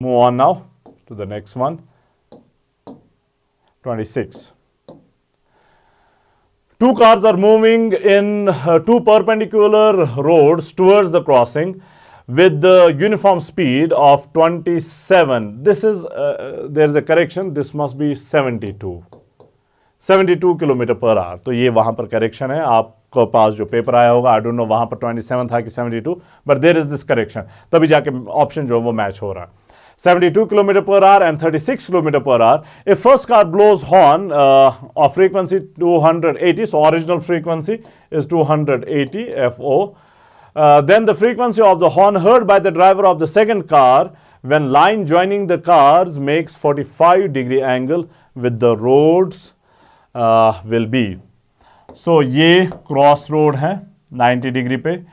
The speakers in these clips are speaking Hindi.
Move on now to the next one. 26. Two cars are moving in two perpendicular roads towards the crossing with the uniform speed of 27. This is, there is a correction, this must be 72 kilometre per hour. तो ये वहां पर करेक्शन है. आपको पास जो पेपर आया होगा, आई डोंट नो वहां पर 27 था कि 72, but there is this correction. तभी जाके ऑप्शन जो है वो मैच हो रहा है. 72 kilometre per hour and 36 kilometre per hour. If first car blows horn of frequency 280, so original frequency is 280 FO. Then the frequency of the horn heard by the driver of the second car when line joining the cars makes 45-degree angle with the roads will be. So ये क्रॉस रोड है 90 डिग्री पे.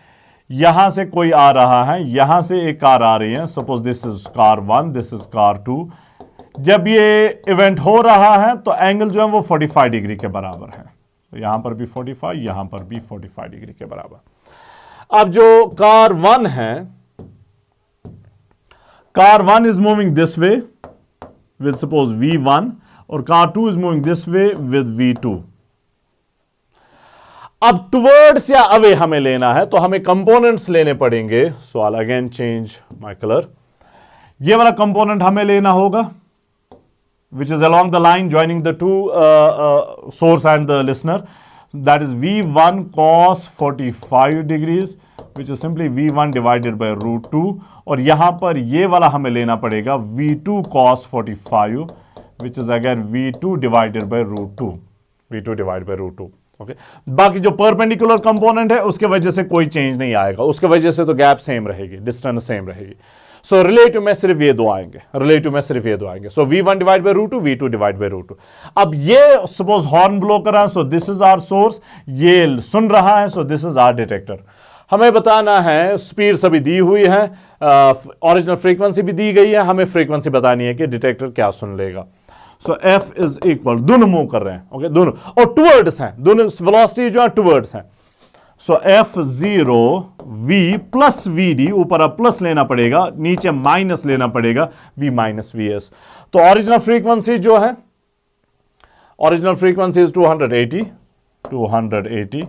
यहां से कोई आ रहा है, यहां से एक कार आ रही है. Suppose this is car 1, this is car 2. जब ये इवेंट हो रहा है तो एंगल जो है वो 45 डिग्री के बराबर है. तो यहां पर भी 45, यहां पर भी 45 डिग्री के बराबर. अब जो कार 1 है, car 1 is moving this way with suppose V1 और car 2 is moving this way with V2. अब टुवर्ड्स या अवे हमें लेना है तो हमें कंपोनेंट्स लेने पड़ेंगे. So I again change my colour. ये वाला कंपोनेंट हमें लेना होगा which is along the line joining the two source and the listener. That is V1 cos 45 degrees which is simply V1 divided by √2. और यहां पर ये वाला हमें लेना पड़ेगा V2 cos 45 which is again V2 divided by √2. V2 divide by √2. Okay. बाकी जो परपेंडिकुलर कंपोनेंट है उसके वजह से कोई चेंज नहीं आएगा. उसके वजह से तो गैप सेम रहेगी, डिस्टेंस सेम रहेगी. सो रिलेटिव में सिर्फ ये दो आएंगे, रिलेटिव में सिर्फ ये दो आएंगे. So V1 divide by √2, V2 divide by √2. अब ये सपोज हॉर्न ब्लो कर रहा है, so this is our source. ये सुन रहा है, so this is our detector. हमें बताना है स्पीड सभी दी हुई है, ओरिजिनल फ्रीक्वेंसी भी दी गई है. हमें फ्रीक्वेंसी बतानी है कि डिटेक्टर क्या सुन लेगा. सो F इज इक्वल, दोनों मूव कर रहे हैं. ओके, दोनों और टुवर्ड्स हैं, दोनों वेलोसिटी जो है टुवर्ड्स हैं. सो F0 V प्लस VD, ऊपर अब प्लस लेना पड़ेगा, नीचे माइनस लेना पड़ेगा V माइनस VS. तो ओरिजिनल फ्रीक्वेंसी जो है, ओरिजिनल फ्रीक्वेंसी इज 280.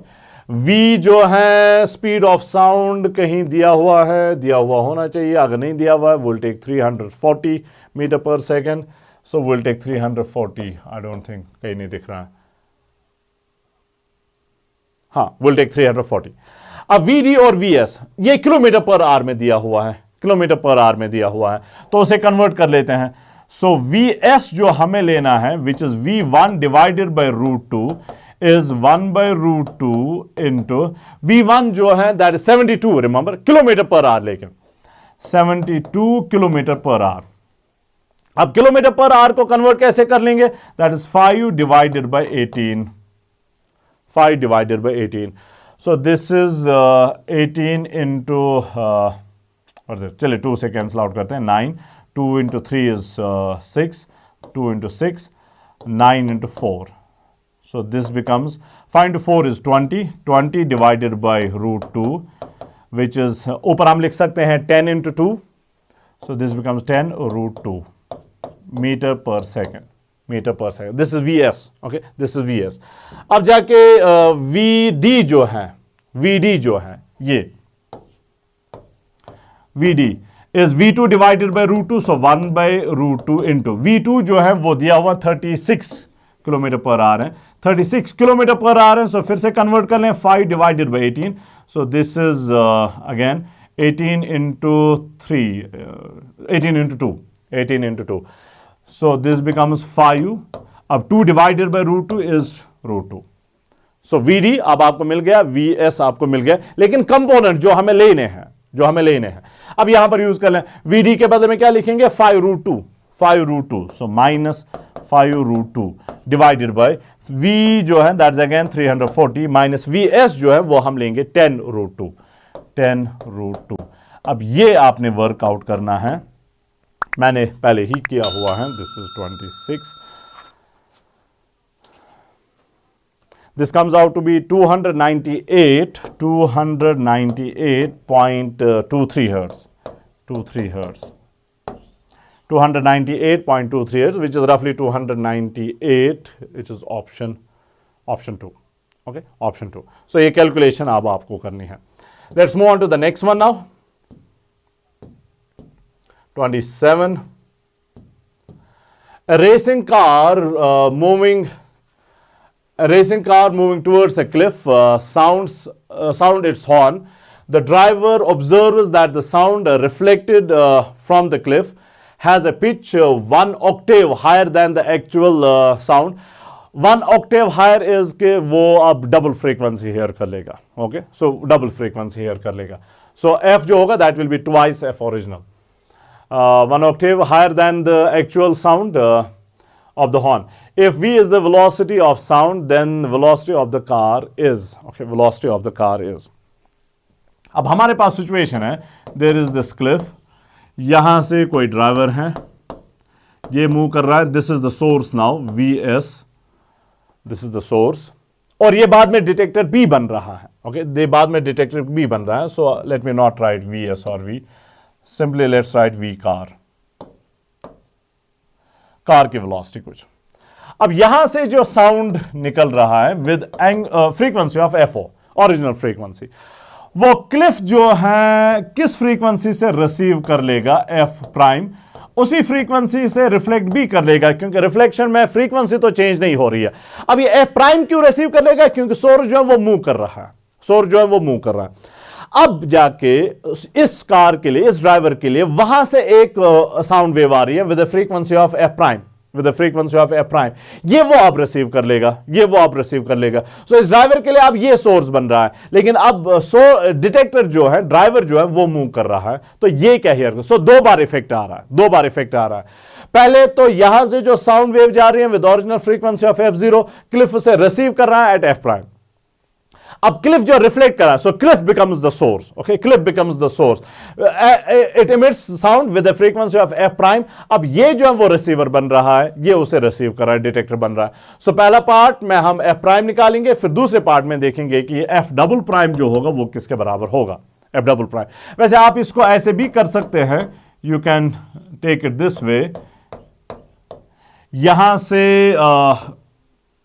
V जो है स्पीड ऑफ साउंड कहीं दिया हुआ है, दिया हुआ होना चाहिए. अगर नहीं दिया हुआ है, will take 340 metre per second. So we'll take 340. I don't think कहीं नहीं दिख रहा है. हाँ, we'll take 340. अब VD और VS ये किलोमीटर पर आवर में दिया हुआ है, किलोमीटर पर आवर में दिया हुआ है, तो उसे कन्वर्ट कर लेते हैं. So VS जो हमें लेना है, which is V1 divided by √2 is 1 by √2 into V1 जो है that is 72. Remember kilometre per hour, लेकिन 72 किलोमीटर पर आवर. अब किलोमीटर पर आवर को कन्वर्ट कैसे कर लेंगे? That is 5 divided by 18. 5 divided by 18. So this is 18 into, चलिए 2 से कैंसिल आउट करते हैं. 9. 2 into 3 is 6. 2 into 6, 9 into 4. So this becomes 5 into 4 is 20. 20 divided by √2 which is, ऊपर हम लिख सकते हैं 10 into 2. So this becomes 10 √2 metre per second. Metre per second. This is VS. Okay, this is VS. अब जाके VD जो है, VD जो है, ये VD is V2 divided by √2. So 1 by √2 into V2 जो है वो दिया हुआ 36 किलोमीटर पर आवर है. 36 किलोमीटर पर आवर है. सो फिर से कन्वर्ट कर लें, 5 divided by 18. So this is again 18 into 3, 18 into 2, 18 into 2. So this becomes 5. अब 2 divided by √2 is √2. So VD अब आपको मिल गया, VS आपको मिल गया, लेकिन कंपोनेंट जो हमें लेने हैं, जो हमें लेने हैं, अब यहां पर यूज कर लें. VD के बदले में क्या लिखेंगे? 5 √2. 5 √2. So minus 5 √2 divided by V जो है दैट्स अगेन 340 माइनस VS जो है वो हम लेंगे 10 √2. 10 √2. अब ये आपने वर्कआउट करना है, मैंने पहले ही किया हुआ है. This is 26. This comes out to be 298.23 hertz. 23 hertz. 298.23 hertz, which is roughly 298, which is option 2. Okay, option 2. So ये calculation अब आपको करनी है. Let's move on to the next one now. 27. A racing car moving towards a cliff sound its horn. The driver observes that the sound reflected from the cliff has a pitch 1 octave higher than the actual sound. 1 octave higher is कि वो अब double frequency hear कर लेगा. Okay, so double frequency hear कर लेगा. So f जो होगा that will be twice f original. 1 octave higher than the actual sound of the horn. If v is the velocity of sound, then the velocity of the car is, okay, velocity of the car is. अब हमारे पास सिचुएशन है, देयर इज दिस क्लिफ, यहां से कोई ड्राइवर है, ये मूव कर रहा है, this is the source now, V S, this is the source, और ये बाद में डिटेक्टर बी बन रहा है. ओके, ये बाद में डिटेक्टर बी बन रहा है. So let me not write V S और V, simply let's write V car, car की वेलोसिटी कुछ. अब यहां से जो साउंड निकल रहा है with frequency of F O, original frequency, वो क्लिफ जो है किस फ्रीक्वेंसी से रिसीव कर लेगा, एफ प्राइम, उसी फ्रीक्वेंसी से रिफ्लेक्ट भी कर लेगा, क्योंकि रिफ्लेक्शन में फ्रीक्वेंसी तो चेंज नहीं हो रही है. अब ये एफ प्राइम क्यों रिसीव कर लेगा, क्योंकि सोर्स जो है वो मूव कर रहा है, सोर्स जो है वो मूव कर रहा है. अब जाके इस कार के लिए, इस ड्राइवर के लिए वहां से एक साउंड वेव आ रही है with the frequency of F prime, with the frequency of F prime, ये वो आप रिसीव कर लेगा, ये वो आप रिसीव कर लेगा. सो इस ड्राइवर के लिए अब ये सोर्स बन रहा है, लेकिन अब डिटेक्टर जो है, ड्राइवर जो है वो मूव कर रहा है, तो ये क्या हियर. सो दो बार इफेक्ट आ रहा है, दो बार इफेक्ट आ रहा है. पहले तो यहां से जो साउंड वेव जा रही है with original frequency of F0, cliff से रिसीव कर रहा है एट एफ प्राइम. अब क्लिफ जो रिफ्लेक्ट कर रहा है, so cliff becomes the source. Okay, cliff becomes the source, it emits sound with the frequency of F prime. अब ये जो है वो रिसीवर बन रहा है, ये उसे रिसीव कर रहा है, डिटेक्टर बन रहा है. सो पहला पार्ट में हम एफ प्राइम निकालेंगे, फिर दूसरे पार्ट में देखेंगे कि एफ डबल प्राइम जो होगा वो किसके बराबर होगा, एफ डबल प्राइम. वैसे आप इसको ऐसे भी कर सकते हैं, you can take it this way, यहां से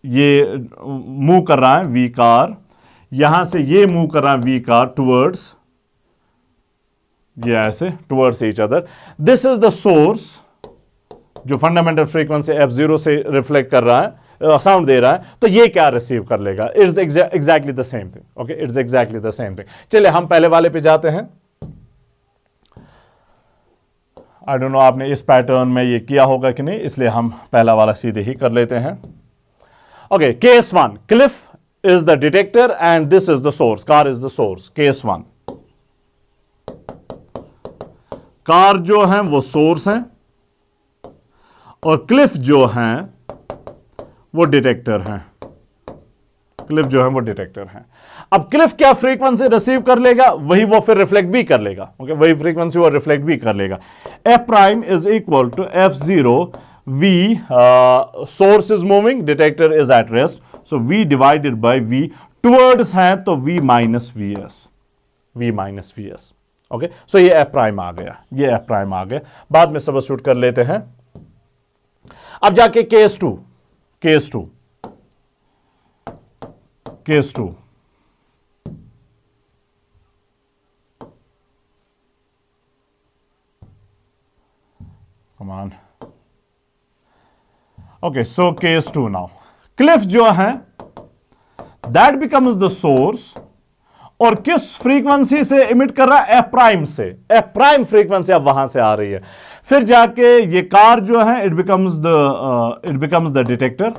ये मूव कर रहा है वी कार, यहां से ये मूव कर रहा है वी कार टुवर्ड्स, ये ऐसे towards each other. This is the source जो फंडामेंटल फ्रीक्वेंसी F0 से रिफ्लेक्ट कर रहा है, साउंड दे रहा है, तो ये क्या रिसीव कर लेगा, it's exactly the same thing. Okay, it's exactly the same thing. चलिए हम पहले वाले पे जाते हैं. आई डोंट नो आपने इस पैटर्न में ये किया होगा कि नहीं, इसलिए हम पहला वाला सीधे ही कर लेते हैं. Okay, case 1, Cliff is the detector and this is the source, car is the source. Case 1, car जो है वो सोर्स है और क्लिफ जो है वो डिटेक्टर है, क्लिफ जो है वो डिटेक्टर है. अब क्लिफ क्या फ्रीक्वेंसी रिसीव कर लेगा, वही वो फिर रिफ्लेक्ट भी कर लेगा. ओके, वही फ्रीक्वेंसी वो रिफ्लेक्ट भी कर लेगा. F prime is equal to F0 V, source is moving, detector is at rest, so V divided by V, towards है तो V minus Vs, V minus Vs. Okay, so ये एफ प्राइम आ गया, ये एफ प्राइम आ गया. बाद में सब्स्टिट्यूट कर लेते हैं. अब जाके case 2, case 2, case 2, come on. Okay, so case 2 now. Cliff जो है that becomes the source, और किस फ्रीक्वेंसी से इमिट कर रहा है, एफ प्राइम से. एफ प्राइम फ्रीक्वेंसी अब वहां से आ रही है. फिर जाके ये कार जो है इट बिकम्स द डिटेक्टर,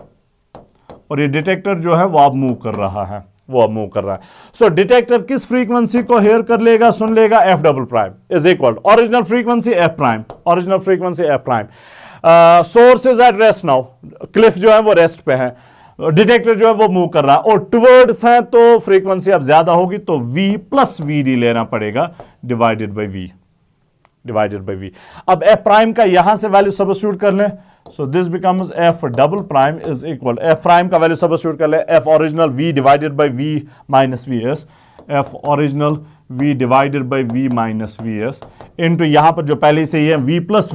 और ये डिटेक्टर जो है वो अब मूव कर रहा है, वो अब मूव कर रहा है. सो डिटेक्टर किस फ्रीक्वेंसी को हेयर कर लेगा, सुन लेगा, F double prime is equal original frequency F prime, original frequency F prime. Source is at rest now, Cliff जो है वो रेस्ट पे है, डिटेक्टर जो है वो मूव कर रहा है, और टुवर्ड्स है तो फ्रीक्वेंसी अब ज्यादा होगी, तो V प्लस VD लेना पड़ेगा, divided by V, divided by V. अब एफ प्राइम का यहां से वैल्यू सब्स्टिट्यूट कर लें, so this becomes F double prime is equal, F prime का वैल्यू सब्स्टिट्यूट कर ले, F original V divided by V minus VS, F original v divided by v minus V S into यहां पर जो पहले से ही है v plus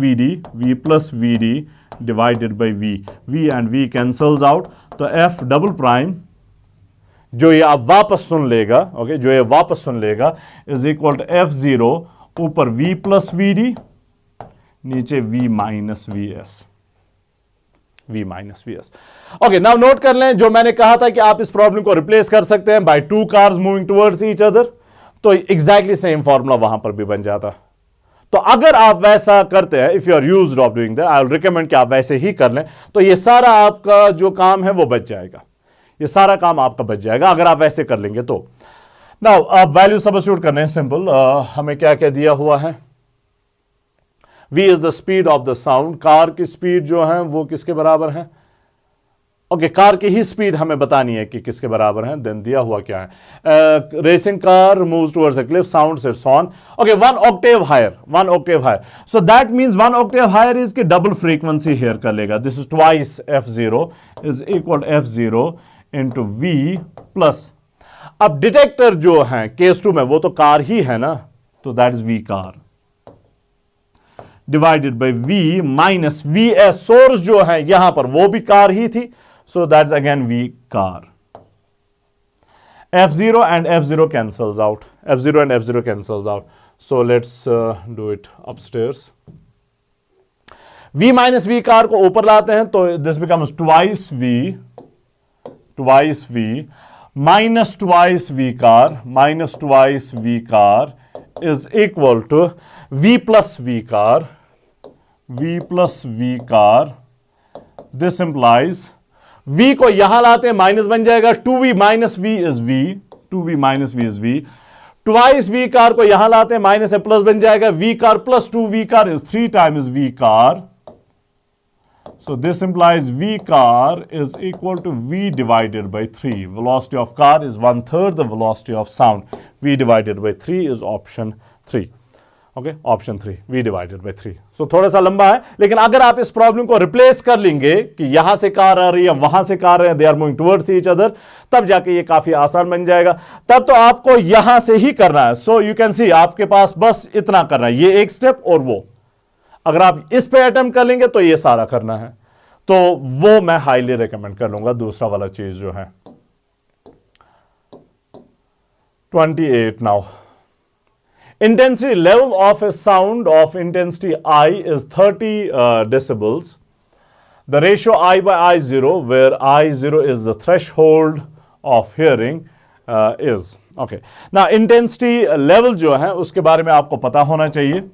V D divided by v and v cancels out, तो f डबल प्राइम जो ये आप वापस सुन लेगा, ओके, जो ये वापस सुन लेगा is equal to F zero ऊपर v प्लस वी डी नीचे v minus V S, okay. Now note कर लें जो मैंने कहा था कि आप इस प्रॉब्लम को रिप्लेस कर सकते हैं by two cars moving towards each other, तो एग्जैक्टली सेम फॉर्मूला वहां पर भी बन जाता। तो अगर आप वैसा करते हैं, if you are used of doing that, I will recommend कि आप वैसे ही कर लें, तो ये सारा आपका जो काम है वो बच जाएगा, ये सारा काम आपका बच जाएगा अगर आप वैसे कर लेंगे तो। नाउ अब वैल्यू सब्स्टिट्यूट करने हैं, सिंपल। हमें क्या क्या दिया हुआ है, v is the speed of the sound, car की स्पीड जो है वो किसके बराबर है, ओके, कार की ही स्पीड हमें बतानी है कि किसके बराबर है। देन दिया हुआ क्या है, racing car moves towards a cliff, sound it's on, okay, one octave higher, so that means one octave higher is की डबल फ्रीक्वेंसी हेयर कर लेगा, this is twice f0 is equal f0 into v plus, अब डिटेक्टर जो है केस 2 में वो तो कार ही है ना, तो that is v car divided by v minus V S, source जो है यहां पर वो भी कार ही थी, so that's again v car, f0 and f0 cancels out, so let's do it upstairs। v minus v car को ऊपर लाते हैं तो this becomes twice v minus twice v car is equal to v plus v car, this implies v को यहां लाते हैं माइनस बन जाएगा, 2v minus v is v, twice v car को यहां लाते हैं माइनस है प्लस बन जाएगा, v car plus 2v car is 3 times v car, so this implies v car is equal to v divided by 3, velocity of car is 1/3 the velocity of sound, v divided by 3 is option 3, okay, option 3, v divided by 3। so थोड़ा सा लंबा है, लेकिन अगर आप इस प्रॉब्लम को रिप्लेस कर लेंगे कि यहां से कार आ रही है वहां से कार है, they are moving towards each other, तब जाके ये काफी आसान बन जाएगा। तब तो आपको यहां से ही करना है, सो यू कैन सी आपके पास बस इतना करना है, ये एक स्टेप और वो, अगर आप इस पे अटेम्प्ट कर लेंगे तो ये सारा करना है, तो वो मैं हाईली रिकमेंड कर लूंगा, दूसरा वाला चीज जो है। 28 now, intensity level of a sound of intensity I is 30 decibels. The ratio I by I0, where I0 is the threshold of hearing, is okay. Now intensity level जो है उसके बारे में आपको पता होना चाहिए।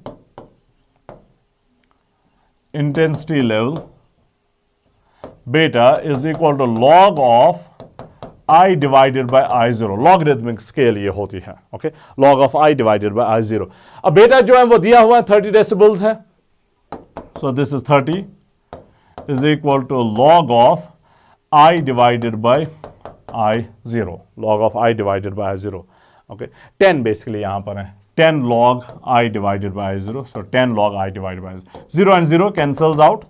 Intensity level beta is equal to log of I divided by I0, logarithmic scale ये होती है, okay, log of I divided by I0। अब बेटा जो है वो दिया हुआ है 30 डेसिबल्स है, so this is 30 is equal to log of I divided by I0, log of I divided by I0, okay, 10 basically यहां पर है, 10 log I divided by I0, so 10 log I divided by I0, 0 and 0 cancels out,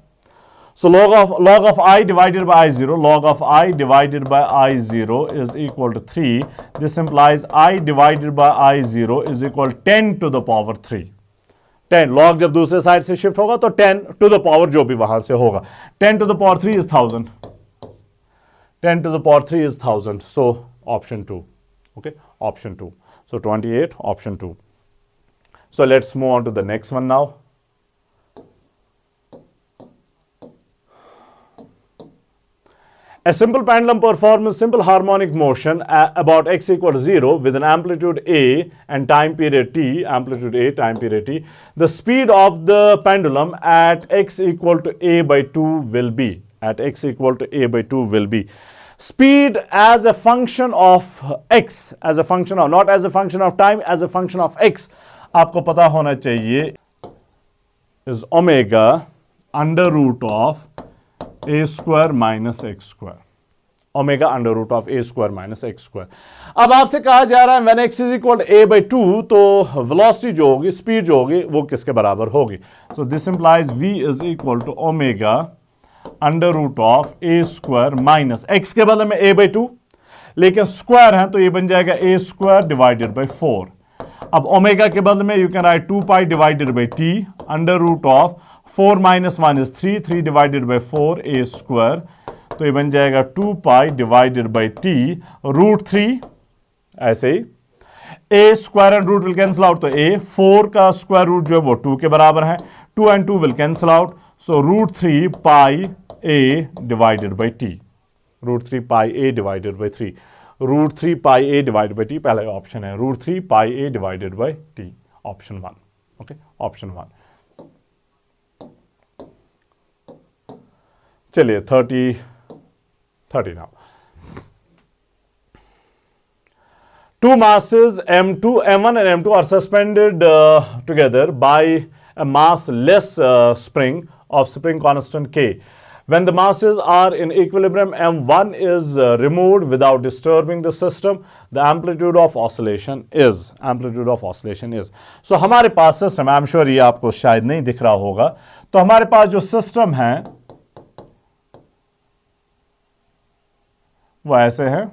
so log of I divided by I0, log of I divided by I0 is equal to 3. This implies I divided by I0 is equal to 10 to the power 3. 10 log जब दूसरे साइड से शिफ्ट होगा तो 10 to the power जो भी वहां से होगा, 10 to the power 3 is 1000, 10 to the power 3 is 1000, so option 2, okay, option 2, so 28 option 2। So let's move on to the next one now। A simple pendulum performs simple harmonic motion about x equal to 0 with an amplitude a and time period t, amplitude a, time period t. The speed of the pendulum at x equal to a by 2 will be, at x equal to a by 2 will be. Speed as a function of x, as a function of, not as a function of time, as a function of x, आपको पता होना चाहिए is omega under root of a square minus x square, omega under root of a square minus x square. अब आपसे कहा जा रहा है when x is equal to a by 2, तो वेलोसिटी जो होगी, स्पीड जो होगी वो किसके बराबर होगी, so this implies v is equal to omega under root of a square minus x के बदले में a by 2, लेकिन स्क्वायर है तो ये बन जाएगा a स्क्वायर डिवाइडेड बाई 4। अब ओमेगा के बदले में you can write 2 pi divided by T under root of 4 minus 1 is 3, 3 divided by 4 A square, तो ये बन जाएगा 2 pi divided by T root 3, ऐसे ही A square and root will cancel out, तो ए 4 का स्क्वायर रूट जो है वो 2 के बराबर है, 2 and 2 will cancel out, so root 3 pi A divided by T, root 3 pi A divided by 3, root 3 pi A divided by T पहला ऑप्शन है, root 3 pi A divided by T, option 1, okay, option 1। चलिए 30 now. Two masses M2, M1 and M2 are suspended together by a mass less spring of spring constant K. When the masses are in equilibrium, M1 is removed without disturbing the system. The amplitude of oscillation is. So हमारे पास सिस्टम, आई एम श्योर ये आपको शायद नहीं दिख रहा होगा, तो हमारे पास जो सिस्टम है वो ऐसे है,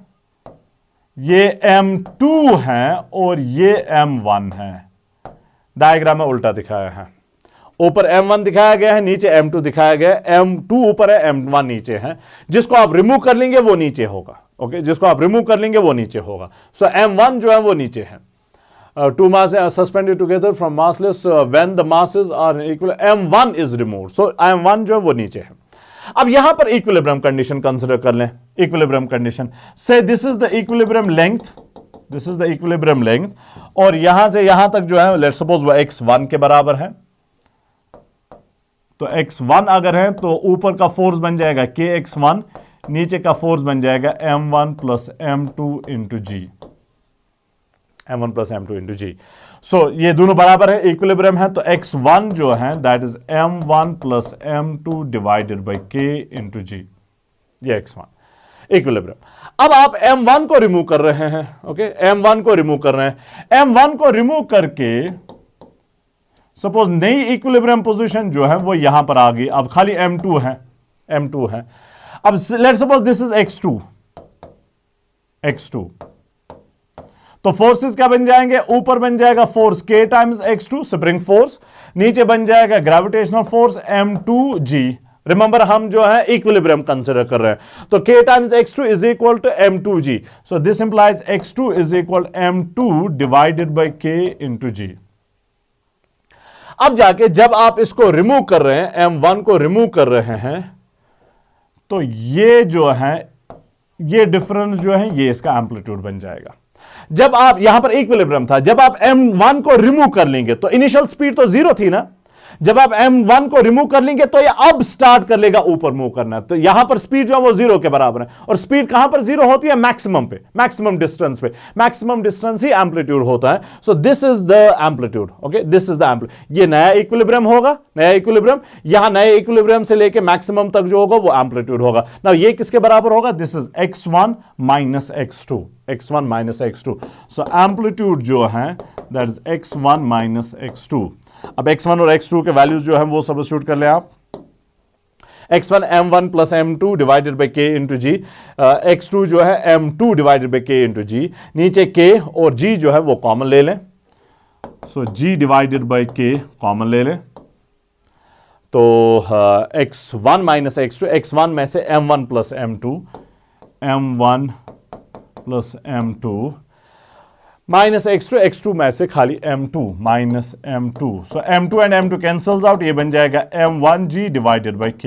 ये M2 है और ये M1 है, डायग्राम में उल्टा दिखाया है, ऊपर M1 दिखाया गया है, नीचे M2 दिखाया गया है, M2 ऊपर है, M1 नीचे है, जिसको आप रिमूव कर लेंगे वो नीचे होगा, ओके, जिसको आप रिमूव कर लेंगे वो नीचे होगा, सो M1 जो है वो नीचे है, two masses are suspended together from massless when the masses are equal, M1 is removed, so M1 जो है वो नीचे है। अब यहां पर इक्विलिब्रियम कंडीशन कंसीडर कर लें, इक्विलिब्रियम कंडीशन से this is the equilibrium length, और यहां से यहां तक जो है लेट्स सपोज वो x1 के बराबर है, तो x1 अगर है तो ऊपर का फोर्स बन जाएगा kx1, नीचे का फोर्स बन जाएगा m1 प्लस m2 इंटू जी, m1 प्लस m2 इंटू जी। सो ये दोनों बराबर है, इक्विलिब्रियम है, तो x1 जो है that is m1 plus m2 divided by k into g, ये x1 इक्विलिब्रियम। अब आप m1 को रिमूव कर रहे हैं, ओके, m1 को रिमूव कर रहे हैं, m1 को रिमूव करके सपोज नई इक्विलिब्रियम पोजीशन जो है वो यहां पर आ गई, अब खाली m2 है, अब let's suppose this is x2, तो फोर्सेस क्या बन जाएंगे, ऊपर बन जाएगा force k times x2 spring force, नीचे बन जाएगा ग्रेविटेशनल फोर्स m2g। रिमेंबर हम जो है इक्विलिब्रियम कंसीडर कर रहे हैं, तो k times x2 is equal to m2g, so this implies x2 is equal m2 divided by k into g. अब जाके जब आप इसको रिमूव कर रहे हैं, m1 को रिमूव कर रहे हैं, तो ये जो है, ये डिफरेंस जो है ये इसका एम्पलीट्यूड बन जाएगा। जब आप यहां पर इक्विलिब्रियम था, जब आप m1 को रिमूव कर लेंगे तो इनिशियल स्पीड तो 0 थी ना, जब आप m1 को रिमूव कर लेंगे तो ये अब स्टार्ट कर लेगा ऊपर मूव करना, तो यहां पर स्पीड जो है वो 0 के बराबर है, और स्पीड कहां पर 0 होती है, मैक्सिमम पे, मैक्सिमम डिस्टेंस ही एम्पलीट्यूड होता है। So this is the amplitude, okay, this is the amplitude. ये नया इक्विलिब्रियम होगा, यहां नए इक्विलिब्रियम से लेके मैक्सिमम तक जो होगा वो एम्पलीट्यूड होगा। नाउ ये किसके बराबर होगा, this is x1 minus x2, so amplitude जो है that is x1 minus x2। अब x1 और x2 के वैल्यूज जो है वो सब्स्टिट्यूट कर ले आप, x1 m1 plus m2 divided by k into g, x2 जो है m2 divided by k into g, नीचे k और g जो है वो कॉमन ले लें, सो g divided by k common ले लें, तो x1 माइनस x2, x1 में से m1 plus m2 minus x2 में से खाली m2 minus m2, so m2 and m2 cancels out, ये बन जाएगा m1g divided by k,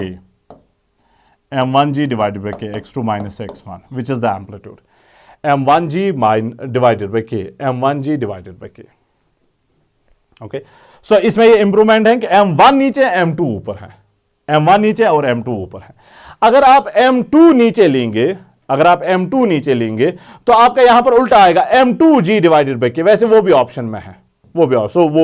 x2 minus x1 which is the amplitude, m1g divided by k, okay. So इसमें ये इंप्रूवमेंट है कि m1 नीचे m2 ऊपर है, m1 नीचे और m2 ऊपर है। अगर आप m2 नीचे लेंगे तो आपका यहां पर उल्टा आएगा m2g डिवाइडेड बाई k, वैसे वो भी ऑप्शन में है, वो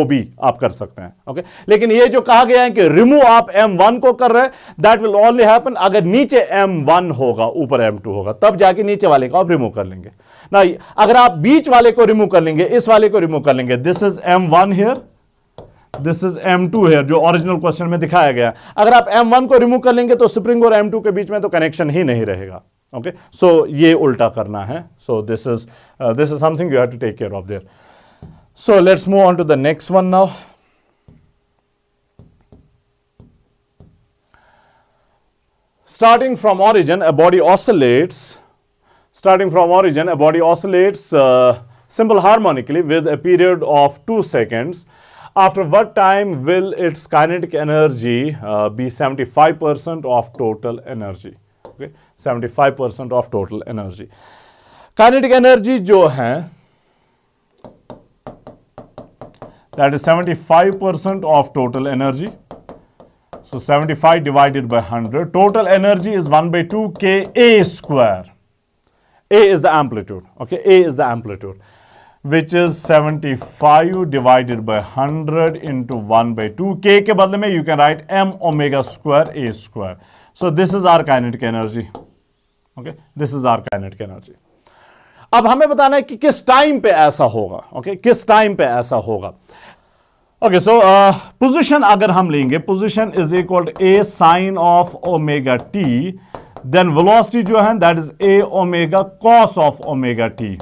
भी आप कर सकते हैं, ओके। लेकिन ये जो कहा गया है कि रिमूव आप m1 को कर रहे हैं, दैट विल ओनली हैपन अगर नीचे m1 होगा ऊपर m2 होगा, तब जाके नीचे वाले को आप रिमूव कर लेंगे ना। अगर आप बीच वाले को रिमूव कर लेंगे, इस वाले को रिमूव कर लेंगे, this is m1 here, this is m2 here, जो ओरिजिनल क्वेश्चन में दिखाया गया। अगर आप m1 को रिमूव कर लेंगे तो स्प्रिंग और m2 के बीच में तो कनेक्शन ही नहीं रहेगा, ओके। सो ये उल्टा करना है, so this is something you have to take care of there. So let's move on to the next one now. Starting from origin, a body oscillates. Starting from origin, a body oscillates simple harmonically with a period of 2 seconds. After what time will its kinetic energy be 75% of total energy? Okay, 75% of total energy. Kinetic energy जो है, that is 75% of total energy. So 75 divided by 100. Total energy is 1 by 2 Ka square. A is the amplitude. Okay, A is the amplitude, which is 75 divided by 100 into 1 by 2. K के बदले में you can write m omega square A square. So this is our kinetic energy. Okay, this is our kinetic energy. अब हमें बताना है कि किस टाइम पे ऐसा होगा. Okay, किस टाइम पे ऐसा होगा. Okay, so position अगर हम लेंगे, position is equal to a sin of omega t, then velocity जो है that is a omega cos of omega t,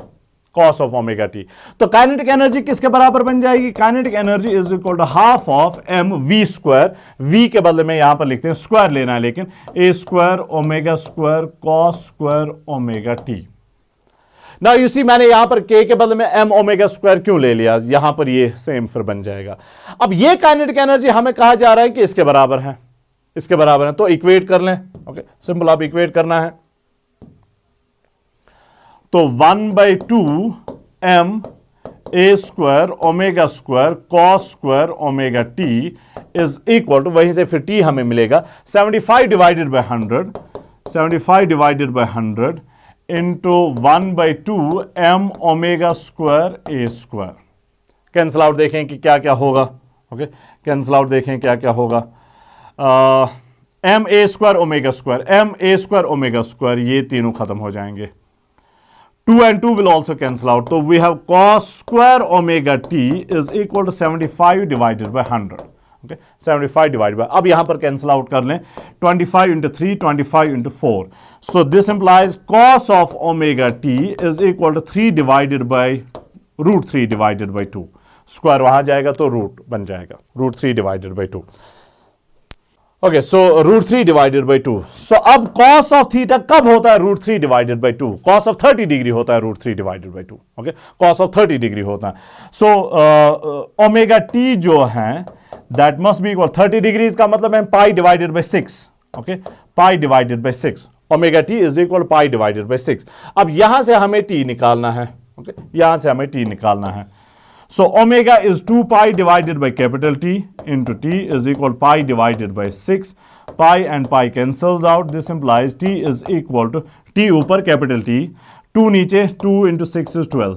cos of omega t. तो kinetic energy किसके बराबर बन जाएगी? Kinetic energy is equal to half of m v square. v के बदले में यहां पर लिखते हैं स्क्वायर लेना है, लेकिन a square omega square cos square omega t. Now you see, मैंने यहां पर k के बदले में m ओमेगा स्क्वायर क्यों ले लिया? यहां पर ये सेम फिर बन जाएगा. अब ये काइनेटिक एनर्जी हमें कहा जा रहा है कि इसके बराबर है, इसके बराबर है. तो इक्वेट कर लें. ओके, सिंपल आप इक्वेट करना है. तो 1 by 2 m a square omega square cos square omega t is equal to, वहीं से फिर t हमें मिलेगा 75 divided by 100, 75 divided by 100 into 1 by 2 m omega square a square. Cancel out देखें कि क्या क्या होगा. ओके, कैंसल आउट देखें क्या क्या होगा. m a square omega square, m a square omega square, ये तीनों खत्म हो जाएंगे. 2 and 2 will also cancel out. So we have cos square omega t is equal to 75 divided by 100. Okay, 75 divided by, अब यहां पर कैंसिल आउट कर लें. 25 into 3, 25 into 4. So this implies cos of omega t is equal to 3 divided by root 3 divided by 2. Square वहां जाएगा तो रूट बन जाएगा, root 3 divided by 2. Okay, so root 3 divided by 2. So अब cos of theta कब होता है? root 3 divided by 2. cos of 30 degree होता है root 3 divided by 2. Okay, cos of 30 degree होता है. So omega t जो है that must be equal 30 degrees का मतलब है pi divided by 6. Okay, pi divided by 6. Omega t is equal to pi divided by 6. अब यहां से हमें t निकालना है. Okay, यहां से हमें t निकालना है. So omega is 2 pi divided by capital T into t is equal to pi divided by 6. Pi and pi cancels out. This implies t is equal to, t ऊपर capital T, 2 नीचे, 2 into 6 is 12.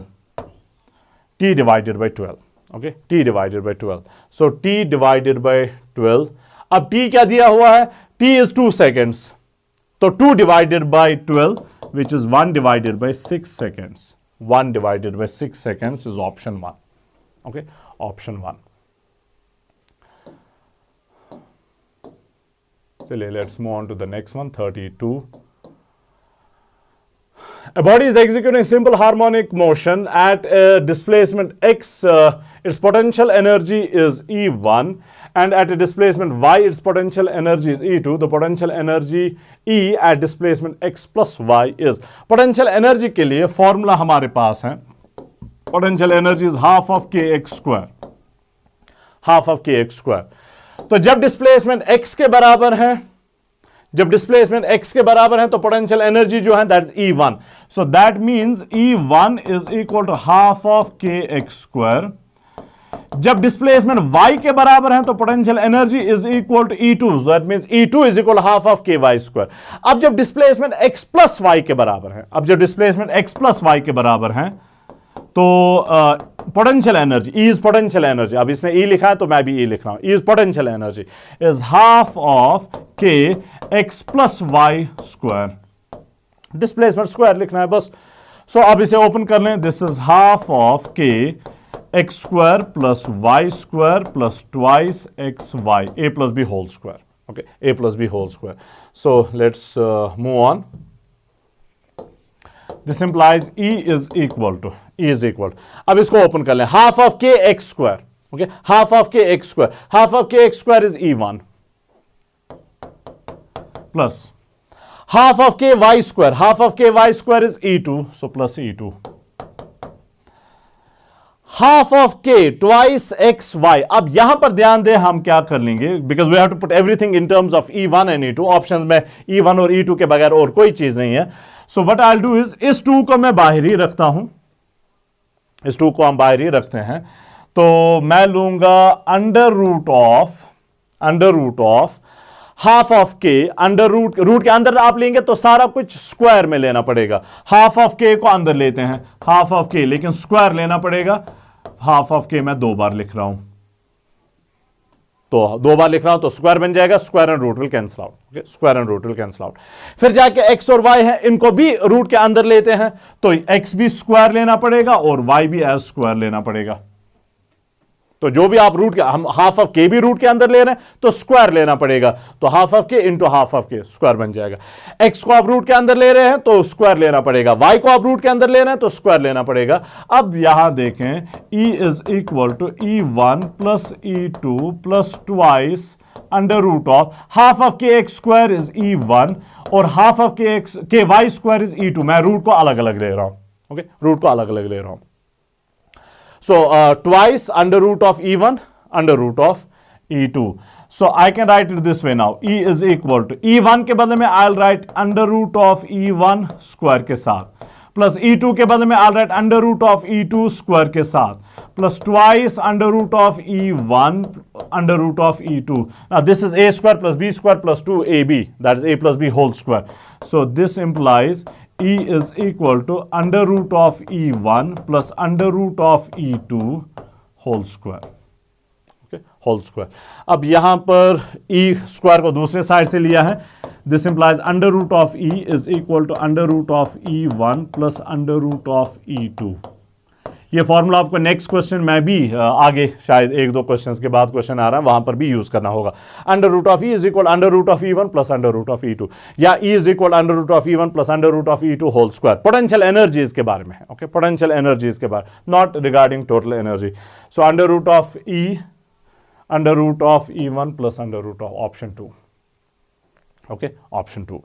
t divided by 12. Okay, t divided by 12. So t divided by 12. अब t क्या दिया हुआ है? t is 2 seconds. तो 2 divided by 12, which is 1 divided by 6 seconds. 1 divided by 6 seconds is option 1. Okay, option 1. So let's move on to the next one, 32. A body is executing simple harmonic motion at a displacement x. Its potential energy is E1, and at a displacement y, its potential energy is E2. The potential energy E at displacement x plus y is. Potential energy के लिए फॉर्मूला हमारे पास है. Potential energy is half of kx square. Half of kx square. तो जब डिस्प्लेसमेंट x के बराबर है, जब डिस्प्लेसमेंट x के बराबर है तो पोटेंशियल एनर्जी जो है that is E1. So that means E1 is equal to half of kx square. जब डिस्प्लेसमेंट y के बराबर है तो potential energy is equal to E2. That means E2 is equal to half of ky square. अब जब डिस्प्लेसमेंट x प्लस y के बराबर है, अब जब डिस्प्लेसमेंट x प्लस y के बराबर है तो potential energy, E is potential energy, अब इसने E लिखा है तो मैं भी E लिख रहा हूं, E is potential energy is half of k x plus Y square. Displacement square लिखना है बस. सो अब इसे ओपन कर लें. This is half of k x square plus Y square plus twice X Y, a plus B whole square. Okay, a plus B whole square. So let's move on. This implies E is equal, अब इसको ओपन कर लें, हाफ ऑफ के x square, okay, half of के x square is E1 plus half of K Y square is E2, so plus E2, half of K twice X Y. अब यहां पर ध्यान दें, हम क्या कर लेंगे, because we have to put everything in terms of E1 and E2, options में E1 और E2 के बगैर और कोई चीज नहीं है। So what I will do is, इस 2 को मैं बाहर ही रखता हूं, इस 2 को हम बाहर ही रखते हैं, तो मैं लूंगा under root of half of K, under root के अंदर आप लेंगे तो सारा कुछ स्क्वायर में लेना पड़ेगा, हाफ ऑफ के को अंदर लेते हैं, हाफ ऑफ के, लेकिन स्क्वायर लेना पड़ेगा, हाफ ऑफ के मैं 2 बार लिख रहा हूं, तो 2 बार लिख रहा हूं तो स्क्वायर बन जाएगा, square and root will cancel out, okay, square and root will cancel out. फिर जाके एक्स और वाई है, इनको भी रूट के अंदर लेते हैं, तो एक्स भी स्क्वायर लेना पड़ेगा और वाई भी एज स्क्वायर लेना पड़ेगा। तो जो भी आप रूट के, हम हाफ ऑफ के भी रूट के अंदर ले रहे हैं तो स्क्वायर लेना पड़ेगा, तो हाफ ऑफ के इंटू हाफ ऑफ के स्क्वायर बन जाएगा। एक्स को आप रूट के अंदर ले रहे हैं तो स्क्वायर लेना पड़ेगा, वाई को आप रूट के अंदर ले रहे हैं तो स्क्वायर लेना पड़ेगा। अब यहां देखें, E is equal to E1 plus E2 plus twice under root of half of के एक्स स्क्वायर इज E1 और half of K Y square is E2। मैं रूट को अलग अलग ले रहा हूं, ओके, रूट को अलग अलग ले रहा हूं। So twice under root of E1 under root of E2. So I can write it this way now. E is equal to E1 के बदले में I'll write under root of E1 square के साथ, प्लस E2 के बदले में I'll write under root of E2 square के साथ, plus twice under root of E1 under root of E2. Now this is A square plus B square plus 2AB, that is A plus B whole square. So this implies E is equal to under root of E1 plus under root of E2 whole square, okay, whole square। अब यहां पर E स्क्वायर को दूसरे साइड से लिया है, this implies under root of E is equal to under root of E1 plus under root of E2। ये फॉर्मूला आपको नेक्स्ट क्वेश्चन में भी आगे शायद 1-2 क्वेश्चंस के बाद क्वेश्चन आ रहा है, वहां पर भी यूज करना होगा। Under root of E is equal under root of E1 plus under root of E2, या E is equal under root of E1 plus under root of E2 whole square. Potential energies के बारे में है, ओके, पोटेंशियल एनर्जीज के बारे, not regarding total energy. So under root of E under root of E1 plus under root of option 2, okay, option 2।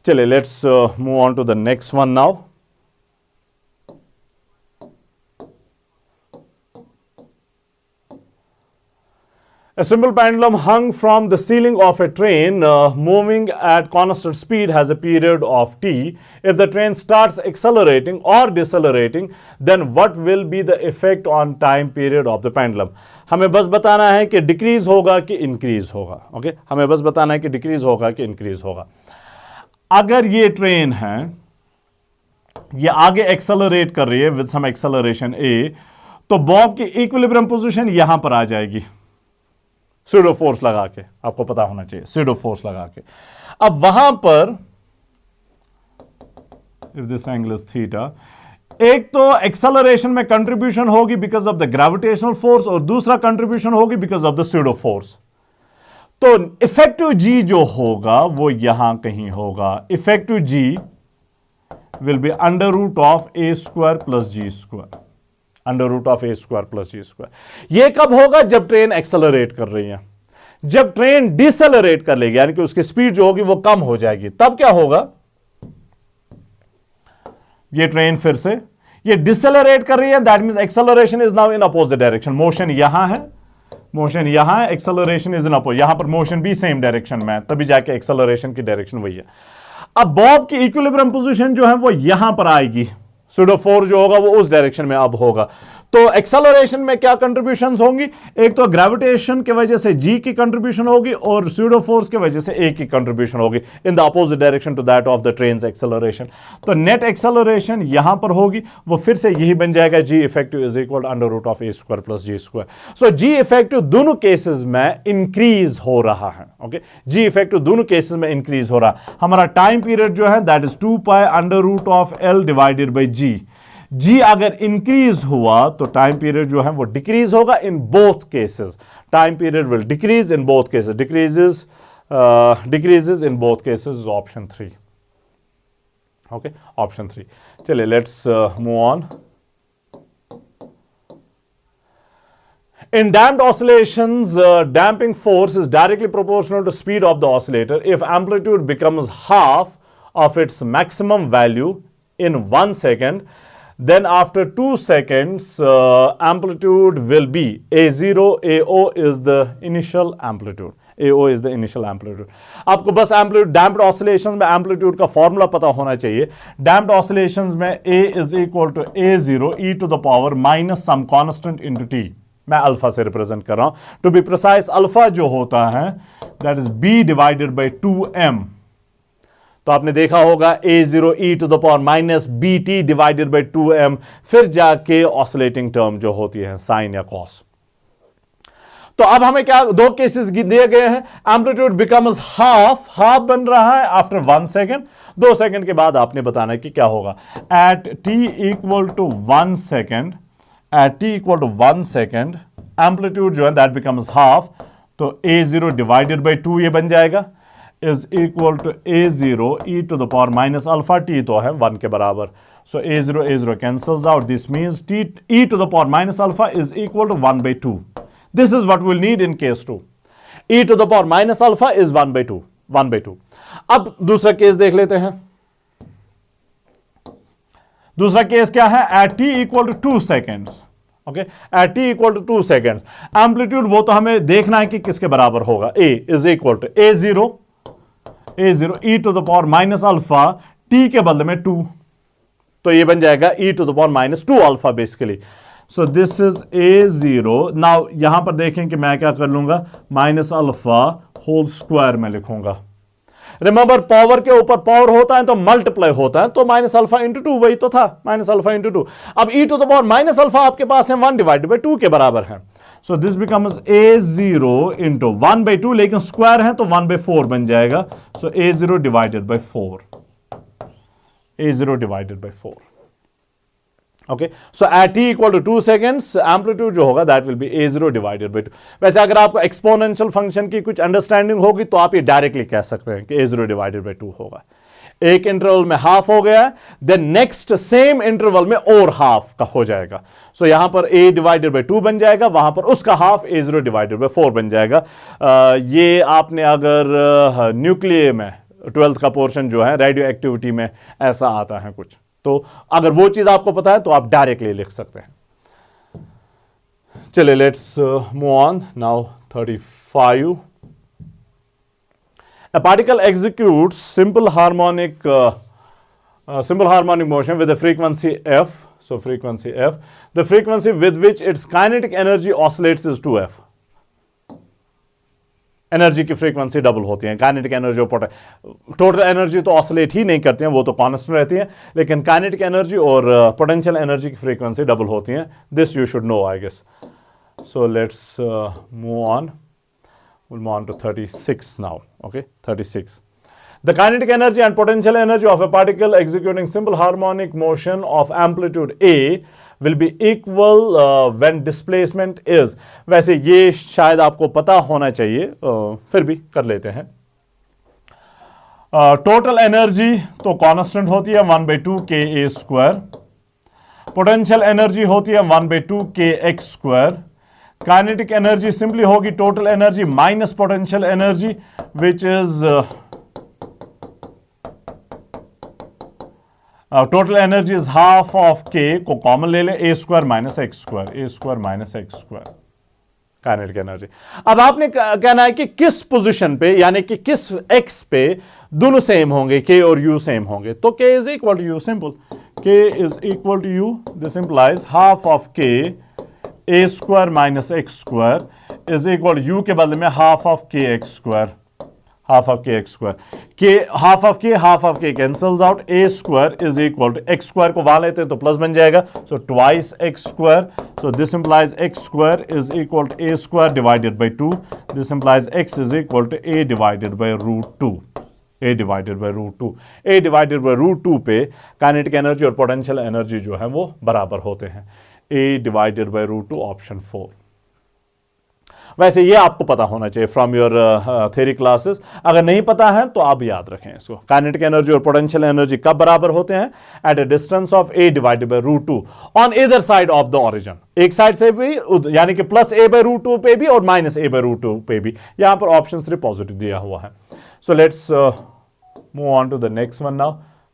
चलिए let's move on to the next one now. A simple pendulum hung from the ceiling of a train moving at constant speed has a period of t. If the train starts accelerating or decelerating, then what will be the effect on time period of the pendulum? हमें बस बताना है कि डिक्रीज होगा कि इंक्रीज होगा, ओके, हमें बस बताना है कि डिक्रीज होगा कि इंक्रीज होगा। अगर ये ट्रेन है, ये आगे एक्सेलरेट कर रही है विद सम एक्सेलरेशन a, तो बॉब की इक्विलिब्रियम पोजीशन यहां पर आ जाएगी, स्यूडो फोर्स लगा के, आपको पता होना चाहिए, स्यूडो फोर्स लगा के। अब वहां पर if this angle is theta, एक तो एक्सेलरेशन में कंट्रीब्यूशन होगी because of the gravitational force और दूसरा कंट्रीब्यूशन होगी because of the pseudo force. तो इफेक्टिव जी जो होगा वो यहां कहीं होगा। Effective G will be under root of A square plus ji square, under root of A square plus ji square. यह कब होगा? जब ट्रेन एक्सेलरेट कर रही है। जब ट्रेन डिसेलरेट कर लेगी, यानी कि उसकी स्पीड जो होगी वो कम हो जाएगी, तब क्या होगा? ये ट्रेन फिर से ये डिसेलरेट कर रही है, that means acceleration is now in opposite direction. Motion यहां है, मोशन यहां है, एक्सेलरेशन इज इन अपोजिट, यहां पर मोशन भी सेम डायरेक्शन में है, तभी जाके एक्सेलरेशन की डायरेक्शन वही है। अब बॉब की इक्विलिब्रियम पोजीशन जो है वो यहां पर आएगी, सूडो फोर्स जो होगा वो उस डायरेक्शन में अब होगा। तो एक्सेलरेशन में क्या कंट्रीब्यूशंस होंगी? एक तो ग्रेविटेशन की वजह से जी की कंट्रीब्यूशन होगी और सूडो फोर्स की वजह से ए की कंट्रीब्यूशन होगी in the opposite direction to that of the train's acceleration. तो नेट एक्सेलरेशन यहां पर होगी, वो फिर से यही बन जाएगा g effective is equal under root of A square plus ji square. So g effective दोनों केसेस में इंक्रीज हो रहा है। ओके, जी इफेक्टिव दोनों केसेस में इंक्रीज हो रहा है। हमारा टाइम पीरियड जो है that is 2 pi under root of L divided by जी। जी अगर इंक्रीज हुआ तो टाइम पीरियड जो है वो डिक्रीज होगा in both cases. Time period will decrease in both cases, decreases in both cases, option 3। Okay, option 3। चलिए let's move on. In damped oscillations, damping force is directly proportional to speed of the oscillator. If amplitude becomes half of its maximum value in 1 second, then after 2 seconds, amplitude will be A0. AO is the initial amplitude. AO is the initial amplitude. आपको बस amplitude damped oscillations में amplitude का formula पता होना चाहिए। damped oscillations में A is equal to A0 e to the power minus some constant into t. मैं अल्फा से रिप्रेजेंट कर रहा हूं। टू बी प्रिसाइज, अल्फा जो होता है that is b divided by 2m। तो आपने देखा होगा A0 e to the power minus BT divided by 2m, फिर जाके ऑसिलेटिंग टर्म जो होती है साइन या कॉस। तो अब हमें क्या, दो केसेस दिए गए हैं। एम्पलीट्यूड बिकम्स हाफ बन रहा है आफ्टर 1 सेकेंड। 2 सेकेंड के बाद आपने बताना है कि क्या होगा। At t equal to 1 second, at t equal to 1 second, amplitude जो है that becomes half, तो A0 divided by 2 ये बन जाएगा is equal to A0 e to the power minus alpha t, तो है 1 के बराबर। So A0 cancels out. This means t e to the power minus alpha is equal to 1 by 2. This is what we'll need in case 2. E to the power minus alpha is 1 by 2. 1 by 2. अब दूसरा केस देख लेते हैं। दूसरा केस क्या है? At t equal to 2 seconds. Okay, at t equal to 2 seconds, amplitude वो तो हमें देखना है कि किसके बराबर होगा। a is equal to A0 e to the power minus alpha, t के बदले में 2, तो ये बन जाएगा e to the power minus 2 alpha basically. So this is A0। Now यहां पर देखें कि मैं क्या कर लूंगा, माइनस अल्फा होल स्क्वायर में लिखूंगा। रिमेंबर, पावर के ऊपर पावर होता है तो मल्टीप्लाई होता है, तो माइनस अल्फा इंटू 2 वही तो था, माइनस अल्फा इंटू 2। अब e to the power minus alpha आपके पास है 1 डिवाइडेड बाई 2 के बराबर है। So this becomes A0 into 1 by 2, लेकिन स्क्वायर है तो 1 बाई 4 बन जाएगा। So A0 divided by 4, A0 divided by 4। Okay, so at t equal to 2 seconds, amplitude जो होगा that will be A0 divided by 2। वैसे अगर आपको एक्सपोनेंशियल फंक्शन की कुछ अंडरस्टैंडिंग होगी तो आप ये डायरेक्टली कह सकते हैं कि A0 डिवाइडेड बाई 2 होगा। एक इंटरवल में हाफ हो गया, देन नेक्स्ट सेम इंटरवल में और हाफ का हो जाएगा। सो यहां पर a डिवाइडेड बाई 2 बन जाएगा, वहां पर उसका हाफ A0 डिवाइडेड बाई 4 बन जाएगा। ये आपने अगर न्यूक्लियर में 12th का पोर्शन जो है रेडियो एक्टिविटी में ऐसा आता है कुछ, तो अगर वो चीज आपको पता है तो आप डायरेक्टली लिख सकते हैं। चलिए let's move on now. 35, a particle executes simple harmonic motion with a frequency f. So frequency f, the frequency with which its kinetic energy oscillates is 2f. Energy की फ्रीक्वेंसी डबल होती है। काइनेटिक एनर्जी और टोटल एनर्जी तो ऑसिलेट ही नहीं करती हैं, वो तो कांस्टेंट रहती है, लेकिन काइनेटिक एनर्जी और पोटेंशियल एनर्जी की फ्रीक्वेंसी डबल होती हैं। This you should know I guess. So let's move on. We'll move on to 36 now. Okay, 36. The kinetic energy and potential energy of a particle executing simple harmonic motion of amplitude A will be equal when displacement is. वैसे ये शायद आपको पता होना चाहिए, फिर भी कर लेते हैं। टोटल एनर्जी तो कांस्टेंट होती है 1/2 KA स्क्वायर। पोटेंशियल एनर्जी होती है 1/2 KX square. Kinetic energy simply होगी total energy minus potential energy which is total energy is half of K को कॉमन ले लें, a square minus x square, a square minus x square kinetic energy. अब आपने कहना है कि किस पोजीशन पे, यानी कि किस x पे दोनों सेम होंगे, k और u सेम होंगे, तो k is equal to u। Simple, k is equal to u। This implies half of k a square minus x square is equal u के बदले में हाफ ऑफ के एक्स स्क्वायर, हाफ ऑफ के x square. K half of k cancels out, a square is equal to x square को वहां लेते हैं तो प्लस बन जाएगा, so twice x square. So this implies x square is equal to a square divided by 2। This implies x is equal to a divided by √2, a divided by √2। a divided by √2 पे काइनेटिक एनर्जी और पोटेंशियल एनर्जी जो है वो बराबर होते हैं। a divided by √2, option 4। वैसे ये आपको पता होना चाहिए फ्रॉम योर थ्योरी क्लासेस, अगर नहीं पता है तो आप याद रखें इसको। काइनेटिक एनर्जी और पोटेंशियल एनर्जी कब बराबर होते हैं? At a distance of a divided by √2 on either side of the origin, एक साइड से भी यानी कि +a/√2 पे भी और -a/√2 पे भी। यहां पर ऑप्शन सिर्फ पॉजिटिव दिया हुआ है। So let's move on to the next one now.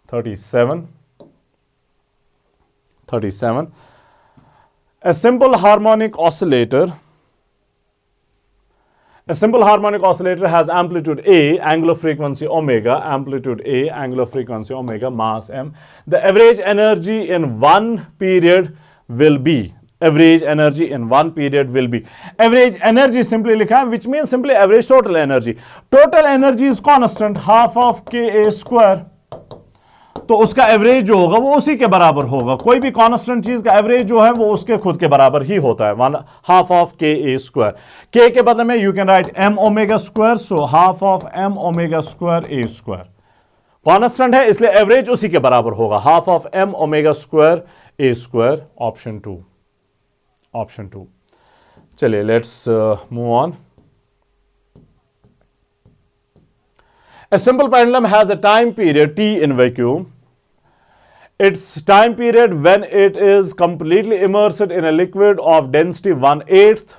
37 A simple harmonic oscillator has amplitude A, angular frequency omega, mass m. The average energy in one period will be, average energy simply लिखा है, which means simply average total energy. Total energy is constant, half of Ka square. तो उसका एवरेज जो होगा वो उसी के बराबर होगा। कोई भी कांस्टेंट चीज का एवरेज जो है वो उसके खुद के बराबर ही होता है, 1/2 Ka²। K के बदले में you can right m⍵², so 1/2 m⍵² A²। Constant है इसलिए एवरेज उसी के बराबर होगा, 1/2 m⍵² A²। Option two. चलिए let's move on. A simple pendulum has a time period T in vacuum. Its time period when it is completely immersed in a liquid of density 1/8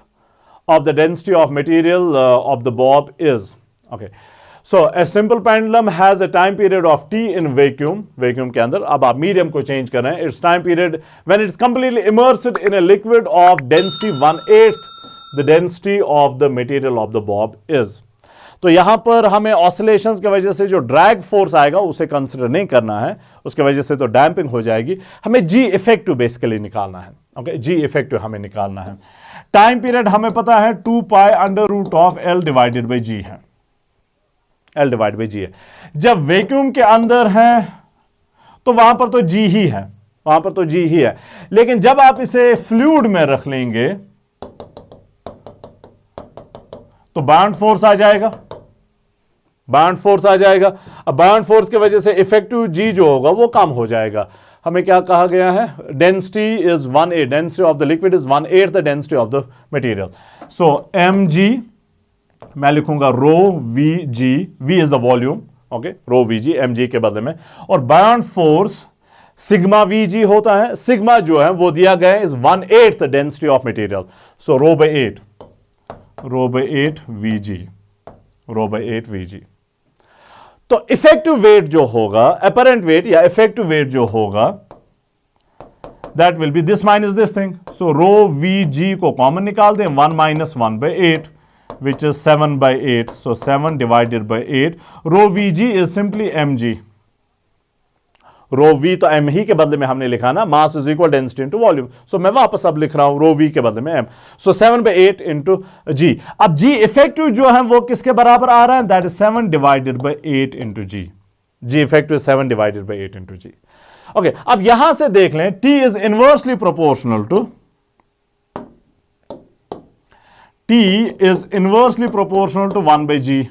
of the density of material of the bob is. Okay. So a simple pendulum has a time period of T in vacuum. Vacuum के अंदर अब आप मीडियम को चेंज कर रहे हैं। Its time period when it's completely immersed in a liquid of density 1/8 the density of the material of the bob is. तो यहां पर हमें ऑसिलेशंस की वजह से जो ड्रैग फोर्स आएगा उसे कंसिडर नहीं करना है, उसकी वजह से तो डैम्पिंग हो जाएगी। हमें जी इफेक्टिव बेसिकली निकालना है। ओके, जी इफेक्टिव हमें निकालना है। टाइम पीरियड हमें पता है 2π√L डिवाइडेड बाई जी है, L डिवाइड बाई जी है। जब वैक्यूम के अंदर है तो वहां पर तो जी ही है, लेकिन जब आप इसे फ्लूइड में रख लेंगे तो बाउंड फोर्स आ जाएगा, अब बाउंड फोर्स की वजह से इफेक्टिव जी जो होगा वो कम हो जाएगा। हमें क्या कहा गया है? Density is 1/8, density of the liquid is 1/8 the density of the material. So mg मैं लिखूंगा ρVg, V is the volume, okay, ρVg mg के बदले में, और बाउंड फोर्स सिग्मा Vg होता है। सिग्मा जो है वो दिया गया है is 1/8 the density of material, so ρ/8 Vg। तो इफेक्टिव वेट जो होगा, अपरेंट वेट या इफेक्टिव वेट जो होगा, that will be this minus this thing. So ρVg को कॉमन निकाल दें, 1 - 1/8 which is 7/8, so 7 divided by 8। ρVg is simply mg। ρV तो m ही के बदले में हमने लिखा ना, mass is equal density into volume. So मैं वापस अब लिख रहा हूं ρV के बदले में m, सो 7/8 इंटू g। अब g इफेक्टिव जो है वो किसके बराबर आ रहा है? That is 7 divided by 8 into g। g effective 7 divided by 8 into g। Okay, अब यहां से देख लें, t is inversely proportional to 1/g।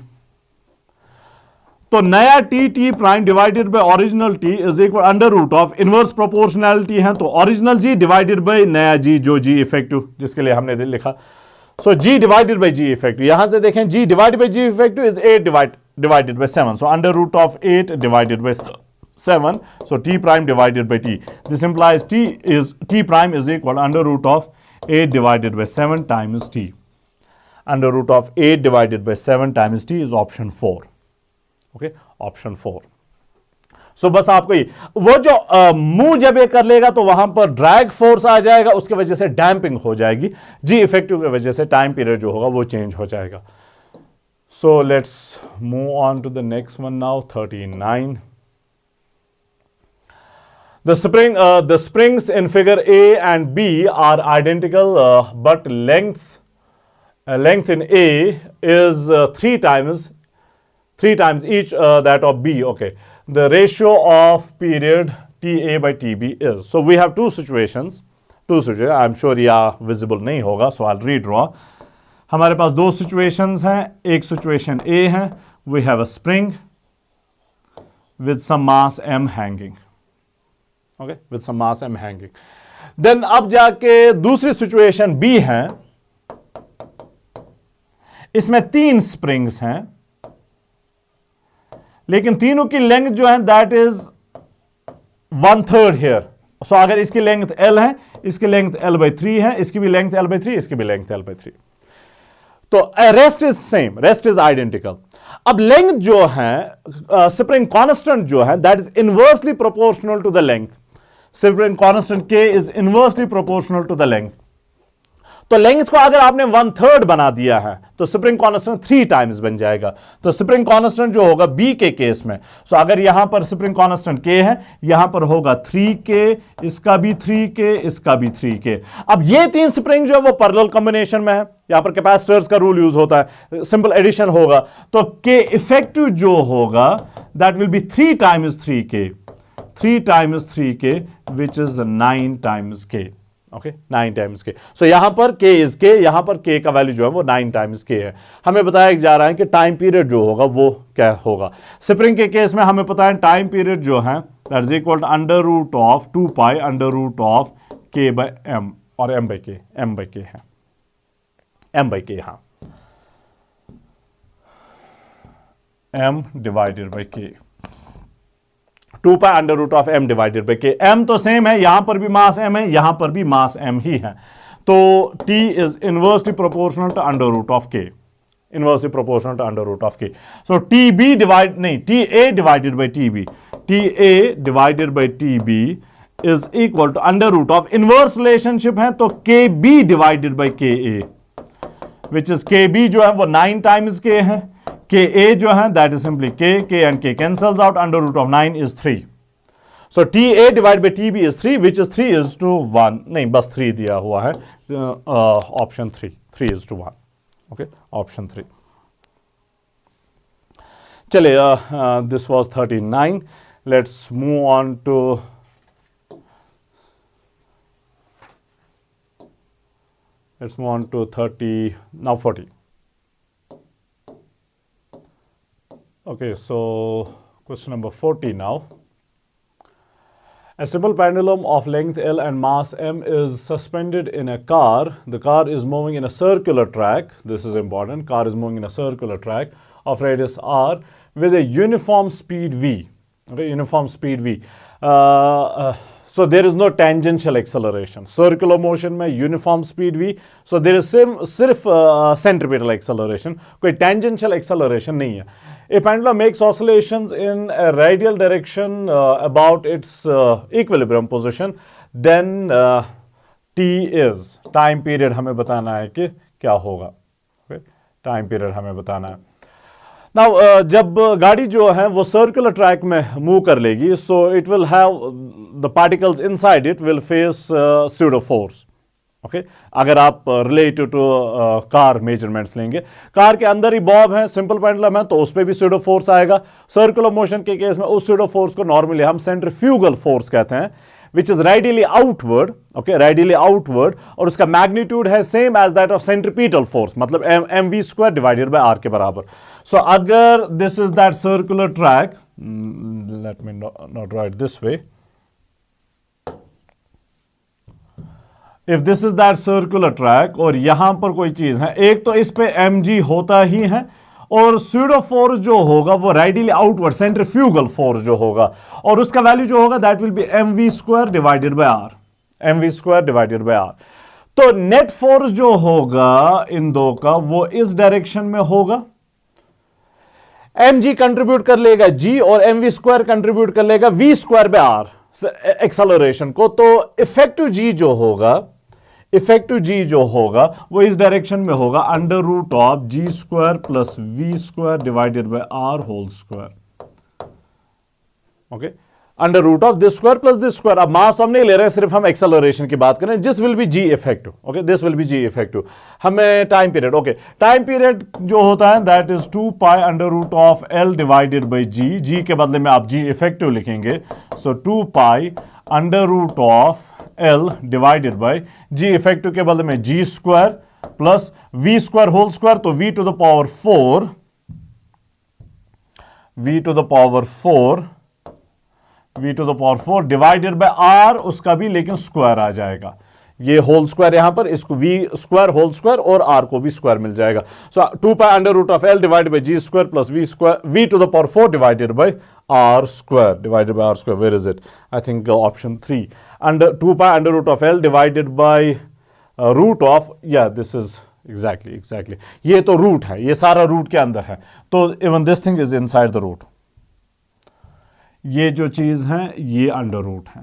तो नया t prime divided by original t is equal √, inverse proportionality है तो ओरिजिनल g डिवाइडेड बाय नया g, जो g इफेक्टिव जिसके लिए हमने लिखा। सो g divided bye g effective, यहां से देखें g divided bye g effective is 8 divided by 7, so √8 divided by 7, so t prime divided bye t। This implies t prime is equal √8 divided by 7 times t। √8 divided by 7 times t is option 4। Okay, option 4। सो बस आपको ये वो जो मुंह जब ये कर लेगा तो वहां पर ड्रैग फोर्स आ जाएगा, उसकी वजह से डैम्पिंग हो जाएगी। जी इफेक्टिव की वजह से टाइम पीरियड जो होगा वो चेंज हो जाएगा। So let's move on to the next one now. 39 The springs in figure A and B are identical, but length in A is 3 times each that of B. Okay, the ratio of period TA by TB is. So we have two situations. I'm sure यह visible नहीं होगा, so I'll redraw. हमारे पास दो situations हैं। एक situation A है, we have a spring with some mass m hanging. Okay, with some mass m hanging. Then अब जाके दूसरी situation B है, इसमें 3 स्प्रिंग्स हैं, लेकिन तीनों की लेंथ जो है दैट इज 1/3 हियर। सो अगर इसकी लेंथ L है, इसकी लेंथ L/3 है, इसकी भी लेंथ L/3, इसकी भी लेंथ L/3, तो rest is same, rest is identical. अब लेंथ जो है स्प्रिंग कांस्टेंट जो है that is inversely proportional to the length. Spring constant K is inversely proportional to the length. तो लेंथ को अगर आपने 1/3 बना दिया है तो स्प्रिंग कांस्टेंट 3 टाइम्स बन जाएगा। तो स्प्रिंग कांस्टेंट जो होगा B के केस में, सो अगर यहां पर स्प्रिंग कांस्टेंट K है, यहां पर होगा 3K, इसका भी 3K, इसका भी 3K। अब ये 3 स्प्रिंग जो है वो पैरेलल कॉम्बिनेशन में है, यहां पर कैपेसिटर्स का रूल यूज होता है, सिंपल एडिशन होगा। तो K इफेक्टिव जो होगा that will B 3 times 3K, 3 times 3K which is 9 times K। Okay, 9 times K। सो यहां पर K इज K, यहां पर K का वैल्यू जो है वो 9 टाइम्स K है। हमें बताया जा रहा है कि टाइम पीरियड जो होगा वो क्या होगा। स्प्रिंग के केस में हमें पता है टाइम पीरियड जो है that is equal to √2 pi √K/m और m/K है, m/K, हाँ, m divided by K, 2 pi √m divided by K। m तो सेम है, यहां पर भी मास m है, यहां पर भी मास m ही है। तो T is inversely proportional to √K, inversely proportional to √K। So TB divide नहीं, TA divided by TB, TA divided by TB is equal to inverse relationship है तो KB divided by KA, which is KB जो है वो 9 टाइम्स K है, KA जो है that is simply K and K cancels out, √9 is 3. So TA divided by TB is 3, which is 3:1. नहीं, बस 3 दिया हुआ है, ऑप्शन 3:1. Okay, option 3। चलिए, this was 39. Let's move on to let's move on to 40. Okay, so question number 40 now. A simple pendulum of length L and mass m is suspended in a car. The car is moving in a circular track. This is important. Car is moving in a circular track of radius r with a uniform speed v. Okay, uniform speed v. So there is no tangential acceleration. Circular motion में uniform speed v. So there is सिर्फ centripetal acceleration. कोई tangential acceleration नहीं है. A pendulum makes oscillations in a radial direction about its equilibrium position. Then T is time period हमें बताना है कि क्या होगा. Okay? Time period हमें बताना है. नाउ जब गाड़ी जो है वो सर्कुलर ट्रैक में मूव कर लेगी, so it will have the particles inside it will face pseudo force. Okay, अगर आप रिलेटेड टू कार मेजरमेंट्स लेंगे, कार के अंदर ही बॉब है, सिंपल पेंडुलम है, तो उस पर भी स्यूडो फोर्स आएगा। सर्कुलर मोशन के केस में उस स्यूडो फोर्स को नॉर्मली हम सेंट्रीफ्यूगल फोर्स कहते हैं, which is radially outward, okay, radially outward, और उसका मैग्नीट्यूड है same as that of centripetal force, मतलब mv² डिवाइडेड बाय r के बराबर। सो अगर this is that circular track, let me not write this way, if this is that circular track और यहां पर कोई चीज है, एक तो इस पे mg होता ही है, और स्यूडो फोर्स जो होगा वो रेडियली आउटवर्ड सेंट्रीफ्यूगल फोर्स जो होगा, और उसका वैल्यू जो होगा that will B mv² divided by r, mv² divided by r। तो नेट फोर्स जो होगा इन दो का वो इस डायरेक्शन में होगा, mg कंट्रीब्यूट कर लेगा g और mv² कंट्रीब्यूट कर लेगा v² बाय r एक्सेलरेशन को। तो इफेक्टिव g जो होगा, इफेक्टिव जी जो होगा वो इस डायरेक्शन में होगा √g² plus v² divided by r whole square. Okay, √this² plus this square. अब मास तो हम नहीं ले रहे हैं, सिर्फ हम एक्सेलरेशन की बात करें। This will B ji effective. Okay, this will B ji effective. हमें time period, okay, time period जो होता है that is 2 pi √L divided by जी। जी के बदले में आप जी इफेक्टिव लिखेंगे, सो 2 पाई √L divided by ji effective के बदले में g² plus v² whole square, तो v to the power 4, v to the power 4 divided by r, उसका भी लेकिन स्क्वायर आ जाएगा। ये होल स्क्वायर यहां पर, इसको वी स्क्वायर होल स्क्वायर और आर को भी स्क्वायर मिल जाएगा। So 2 pi under root of L divided by g square plus v square v to the power 4 divided by r square divided by r square. Where is it? I think option 3, under 2 pi under root of L divided by root of, या दिस इज एग्जैक्टली ये तो रूट है, ये सारा रूट के अंदर है, तो even this thing is inside the root. ये जो चीज है ये अंडर रूट है,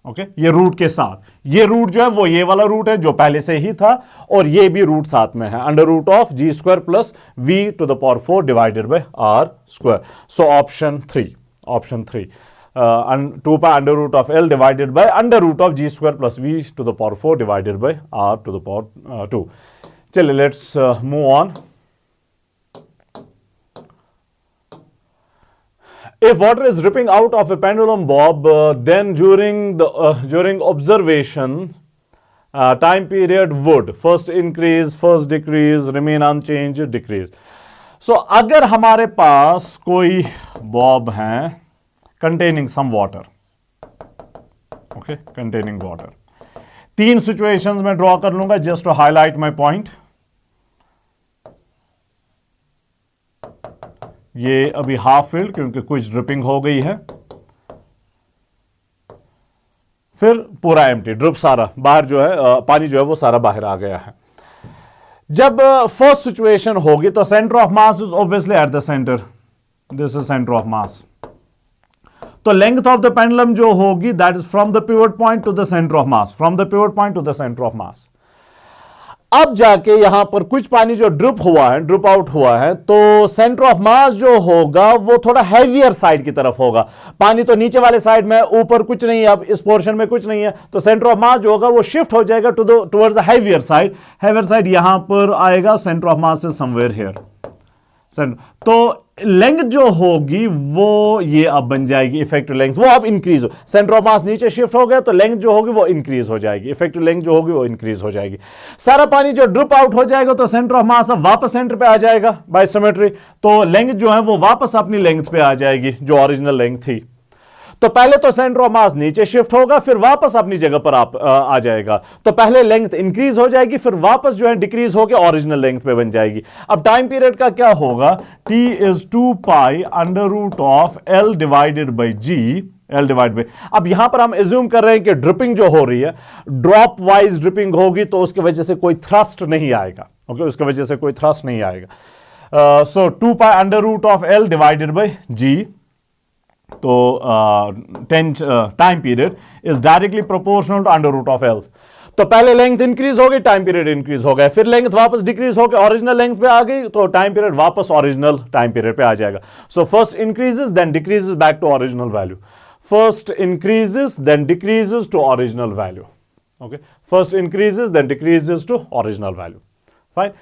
ओके ये रूट के साथ, ये रूट जो है वो ये वाला रूट है जो पहले से ही था, और ये भी रूट साथ में है, under root of g square plus v to the power 4 divided by r square. So option 3 2 pi under root of L divided by under root of g square plus v to the power 4 divided by r to the power 2। चलिए let's move on. If water is dripping out of a pendulum bob, then during observation time period would first increase, first decrease, remain unchanged, decrease. So अगर हमारे पास कोई bob है containing some water, okay, containing water, 3 situations में draw कर लूंगा just to highlight my point. ये अभी हाफ फिल्ड क्योंकि कुछ ड्रिपिंग हो गई है, फिर पूरा एम्प्टी, ड्रिप सारा बाहर जो है, पानी जो है वो सारा बाहर आ गया है। जब फर्स्ट सिचुएशन होगी तो centre of mass is obviously at the centre, this is centre of mass, तो लेंथ ऑफ द पेंडुलम जो होगी that is from the pivot point two the centre of mass, from the pivot point two the centre of mass. अब जाके यहां पर कुछ पानी जो ड्रिप आउट हुआ है, तो सेंटर ऑफ मास जो होगा वो थोड़ा हैवियर साइड की तरफ होगा। पानी तो नीचे वाले साइड में, ऊपर कुछ नहीं है, अब इस पोर्शन में कुछ नहीं है, तो सेंटर ऑफ मास जो होगा वो शिफ्ट हो जाएगा towards the heavier side. Heavier side यहां पर आएगा, centre of mass is somewhere here. तो लेंथ जो होगी वो ये अब बन जाएगी इफेक्टिव लेंथ, वो अब इंक्रीज हो, सेंटर ऑफ मास नीचे शिफ्ट हो गया तो लेंथ जो होगी वो इंक्रीज हो जाएगी, इफेक्टिव लेंथ जो होगी वो इंक्रीज हो जाएगी। सारा पानी जो ड्रिप आउट हो जाएगा तो सेंटर ऑफ मास अब वापस सेंटर पे आ जाएगा बाय सिमेट्री, तो लेंथ जो है वो वापस अपनी लेंथ पे आ जाएगी जो ओरिजिनल लेंथ थी। तो पहले तो सेंटर ऑफ मास नीचे शिफ्ट होगा, फिर वापस अपनी जगह पर आ जाएगा, तो पहले लेंथ इंक्रीज हो जाएगी, फिर वापस जो है डिक्रीज होकर ओरिजिनल लेंथ पे बन जाएगी। अब टाइम पीरियड का क्या होगा, t is 2 pi under root of L divided by g, l divide by, अब यहां पर हम एज्यूम कर रहे हैं कि ड्रिपिंग जो हो रही है ड्रॉप वाइज ड्रिपिंग होगी, तो उसकी वजह से कोई थ्रस्ट नहीं आएगा, ओके उसकी वजह से कोई थ्रस्ट नहीं आएगा। So 2 pi under root of L divided by g, तो time period is directly proportional to under root of L. तो पहले लेंथ इंक्रीज हो गई, टाइम पीरियड इंक्रीज हो गया, फिर लेंथ वापस डिक्रीज होकर ओरिजिनल लेंथ पे आ गई, तो टाइम पीरियड वापस ओरिजिनल टाइम पीरियड पे आ जाएगा। So first increases then decreases back to original value, first increases then decreases to original value, okay first increases then decreases to original value, fine.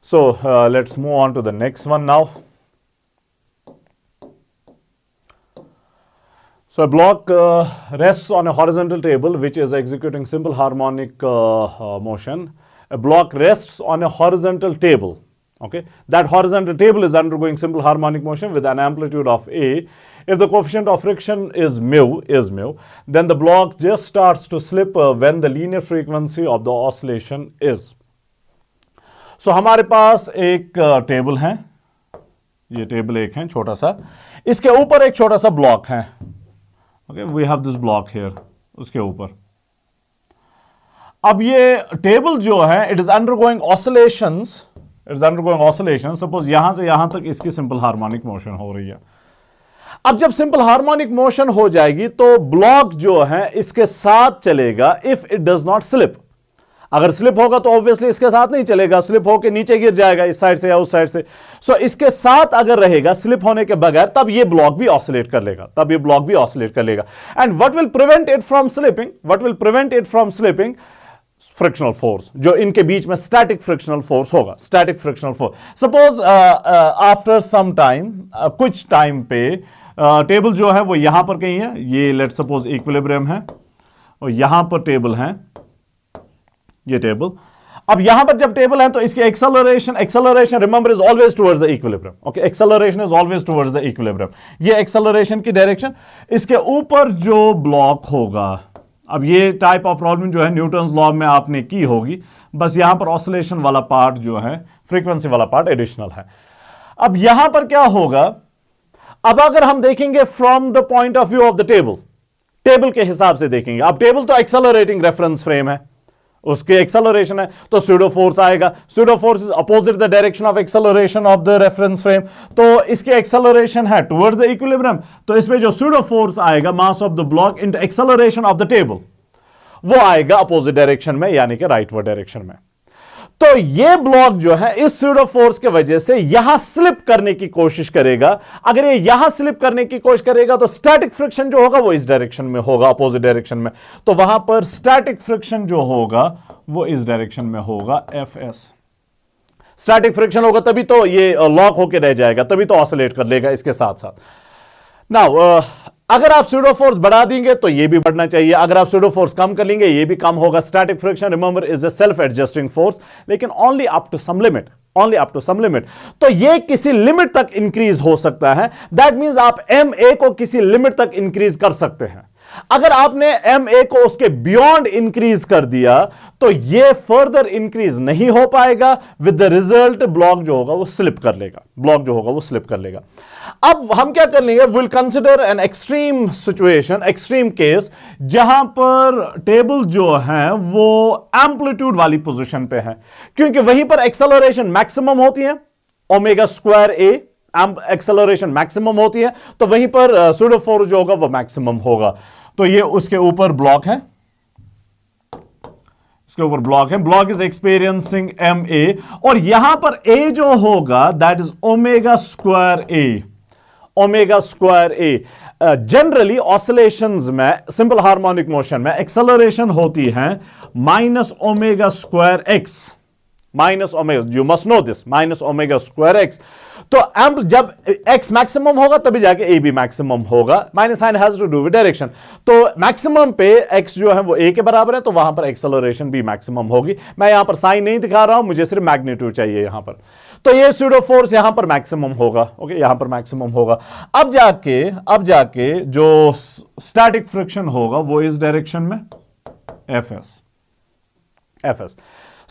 So let's move on to the next one now. So a block rests on a horizontal table which is executing simple harmonic motion. A block rests on a horizontal table. Okay, that horizontal table is undergoing simple harmonic motion with an amplitude of A. If the coefficient of friction is mu, then the block just starts to slip when the linear frequency of the oscillation is. So हमारे पास एक टेबल है, ये टेबल एक है छोटा सा, इसके ऊपर एक छोटा सा ब्लॉक है, okay we have this block here, उसके ऊपर अब ये टेबल जो है it is undergoing oscillations, suppose यहां से यहां तक इसकी सिंपल हार्मोनिक मोशन हो रही है। अब जब सिंपल हार्मोनिक मोशन हो जाएगी तो ब्लॉक जो है इसके साथ चलेगा if it does not slip. अगर स्लिप होगा तो ऑब्वियसली इसके साथ नहीं चलेगा, स्लिप होकर नीचे गिर जाएगा इस साइड से या उस साइड से। सो इसके साथ अगर रहेगा स्लिप होने के बगैर, तब ये ब्लॉक भी ऑसिलेट कर लेगा, and what will prevent it from slipping, frictional force, जो इनके बीच में स्टैटिक फ्रिक्शनल फोर्स होगा, static frictional force. Suppose after some time, कुछ टाइम पे टेबल जो है वो यहां पर कहीं है, ये लेट सपोज इक्विलिब्रियम है और यहां पर टेबल है, ये टेबल। अब यहां पर जब टेबल है तो इसकी acceleration remember is always towards the equilibrium, okay acceleration is always towards the equilibrium, ये एक्सेलरेशन की डायरेक्शन। इसके ऊपर जो ब्लॉक होगा, अब ये टाइप ऑफ प्रॉब्लम जो है न्यूटन्स लॉ में आपने की होगी, बस यहां पर ऑसिलेशन वाला पार्ट जो है, फ्रीक्वेंसी वाला पार्ट एडिशनल है। अब यहां पर क्या होगा, अब अगर हम देखेंगे from the point of view of the table के हिसाब से देखेंगे। अब टेबल तो एक्सेलरेटिंग रेफरेंस फ्रेम है, उसके एक्सेलरेशन है, तो स्यूडो फोर्स आएगा। Pseudo force is opposite the direction of acceleration of the reference frame, तो इसके एक्सेलरेशन है टुवर्ड्स द इक्विलिब्रियम, तो इसमें जो स्यूडो फोर्स आएगा mass of the block into acceleration of the table, वो आएगा अपोजिट डायरेक्शन में, यानी कि राइटवर्ड डायरेक्शन में। तो ये ब्लॉक जो है इस स्यूडो फोर्स के वजह से यहां स्लिप करने की कोशिश करेगा। अगर ये यहां स्लिप करने की कोशिश करेगा तो स्टैटिक फ्रिक्शन जो होगा वो इस डायरेक्शन में होगा, अपोजिट डायरेक्शन में, तो वहां पर स्टैटिक फ्रिक्शन जो होगा वो इस डायरेक्शन में होगा, Fs। स्टैटिक फ्रिक्शन होगा तभी तो ये लॉक होकर रह जाएगा, तभी तो ऑसिलेट कर लेगा इसके साथ साथ। नाउ अगर आप स्यूडो फोर्स बढ़ा देंगे तो ये भी बढ़ना चाहिए, अगर आप स्यूडो फोर्स कम कर लेंगे ये भी कम होगा। Static friction remember is a self adjusting force, लेकिन only up to some limit, only up to some limit. तो ये किसी लिमिट तक इंक्रीज हो सकता है, दैट मींस आप ma को किसी लिमिट तक इंक्रीज कर सकते हैं। अगर आपने ma को उसके बियॉन्ड इंक्रीज कर दिया तो ये फर्दर इंक्रीज नहीं हो पाएगा, विद द रिजल्ट ब्लॉक जो होगा वो स्लिप कर लेगा, ब्लॉक जो होगा वो स्लिप कर लेगा। अब हम क्या कर लेंगे, will consider an extreme situation, extreme case, जहां पर टेबल जो है वो एम्पलीट्यूड वाली पोजीशन पे है, क्योंकि वहीं पर एक्सेलरेशन मैक्सिमम होती है, ओमेगा स्क्वायर ए एक्सेलरेशन मैक्सिमम होती है, तो वहीं पर स्यूडो फोर्स जो होगा वो मैक्सिमम होगा। तो ये उसके ऊपर ब्लॉक है, इसके ऊपर ब्लॉक है, ब्लॉक इज एक्सपीरियंसिंग ma, और यहां पर a जो होगा that is omega square A, omega square A. Generally oscillations में, सिंपल हार्मोनिक मोशन में एक्सेलरेशन होती है minus omega square x, minus omega, you must know this, minus omega square x. तो जब x मैक्सिमम होगा तभी जाके a भी मैक्सिमम होगा, minus sign has to do with direction. तो मैक्सिमम पे x जो है वो a के बराबर है, तो वहां पर एक्सेलरेशन भी मैक्सिमम होगी। मैं यहां पर साइन नहीं दिखा रहा हूं, मुझे सिर्फ मैग्नीट्यूड चाहिए यहां पर। तो ये स्यूडो फोर्स यहां पर मैक्सिमम होगा, ओके, यहां पर मैक्सिमम होगा। अब जाके जो स्टैटिक फ्रिक्शन होगा वो इस डायरेक्शन में, Fs।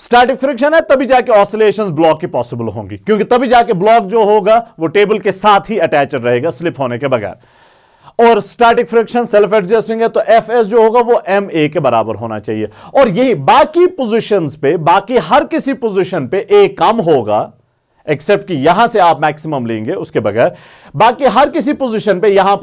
स्टैटिक फ्रिक्शन है तभी जाके ऑसिलेशंस ब्लॉक की पॉसिबल होंगी, क्योंकि तभी जाके ब्लॉक जो होगा वो टेबल के साथ ही अटैच्ड रहेगा, स्लिप होने के बगैर। और स्टैटिक फ्रिक्शन सेल्फ एडजस्टिंग है, तो Fs जो होगा वो ma के बराबर होना चाहिए। और यही बाकी पोजीशंस पे, बाकी हर किसी पोजीशन पे a कम होगा, एक्सेप्ट कि यहां से आप मैक्सिमम लेंगे, उसके बगैर बाकी हर किसी पोजीशन पे यहां पर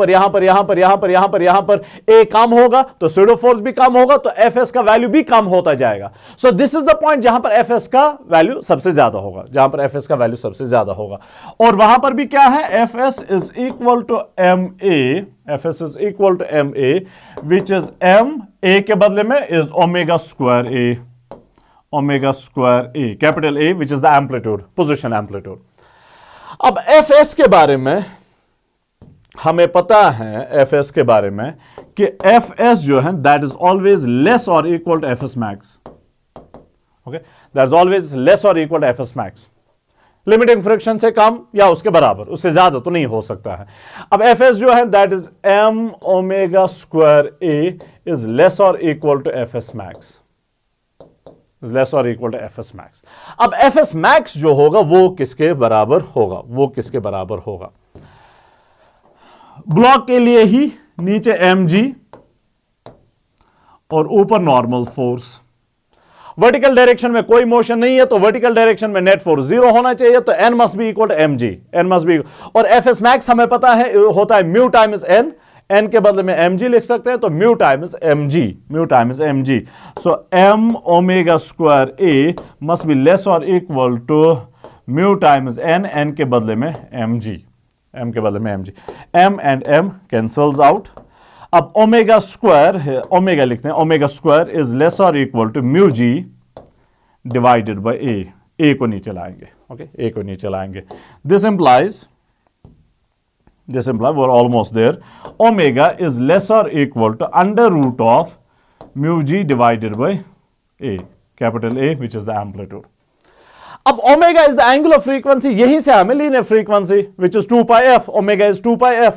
a कम होगा, तो स्यूडो फोर्स भी कम होगा, तो Fs का वैल्यू भी कम होता जाएगा। सो दिस इज द पॉइंट जहां पर Fs का वैल्यू सबसे ज्यादा होगा, जहां पर Fs का वैल्यू सबसे ज्यादा होगा। और वहां पर भी क्या है, Fs is equal to ma, Fs is equal to ma, which is m, a के बदले में is omega square a, omega square A, capital A, which is the amplitude, position amplitude. अब Fs के बारे में हमें पता है, Fs के बारे में कि Fs जो है दैट इज ऑलवेज लेस और equal to Fs max, okay, that is always less और equal to Fs max. Limiting friction से कम या उसके बराबर, उससे ज्यादा तो नहीं हो सकता है। अब Fs जो है that is m omega square A is less और equal to Fs max, less और इक्वल टू Fs मैक्स। अब Fs मैक्स जो होगा वो किसके बराबर होगा, वो किसके बराबर होगा, ब्लॉक के लिए ही नीचे mg और ऊपर नॉर्मल फोर्स। वर्टिकल डायरेक्शन में कोई मोशन नहीं है, तो वर्टिकल डायरेक्शन में नेट फोर्स 0 होना चाहिए, तो n must be equal to mg, n must be. और Fs मैक्स हमें पता है होता है म्यू टाइम्स n, n के बदले में mg लिख सकते हैं, तो mu times mg, mu times mg। So m omega square a must be less और equal to mu times n, n के बदले में mg, m के बदले में mg। m and m cancels out. अब ओमेगा स्क्वायर, ओमेगा लिखते हैं, ओमेगा स्क्वायर इज लेस और equal to mu g divided by a को नीचे लाएंगे, ओके, a को नीचे लाएंगे। This implies we're almost there, omega is less or equal to under root of mu g divided by a, capital A, which is the amplitude. अब omega is the angular frequency, यहीं से हमें linear frequency which is 2 pi f, omega is 2 pi f,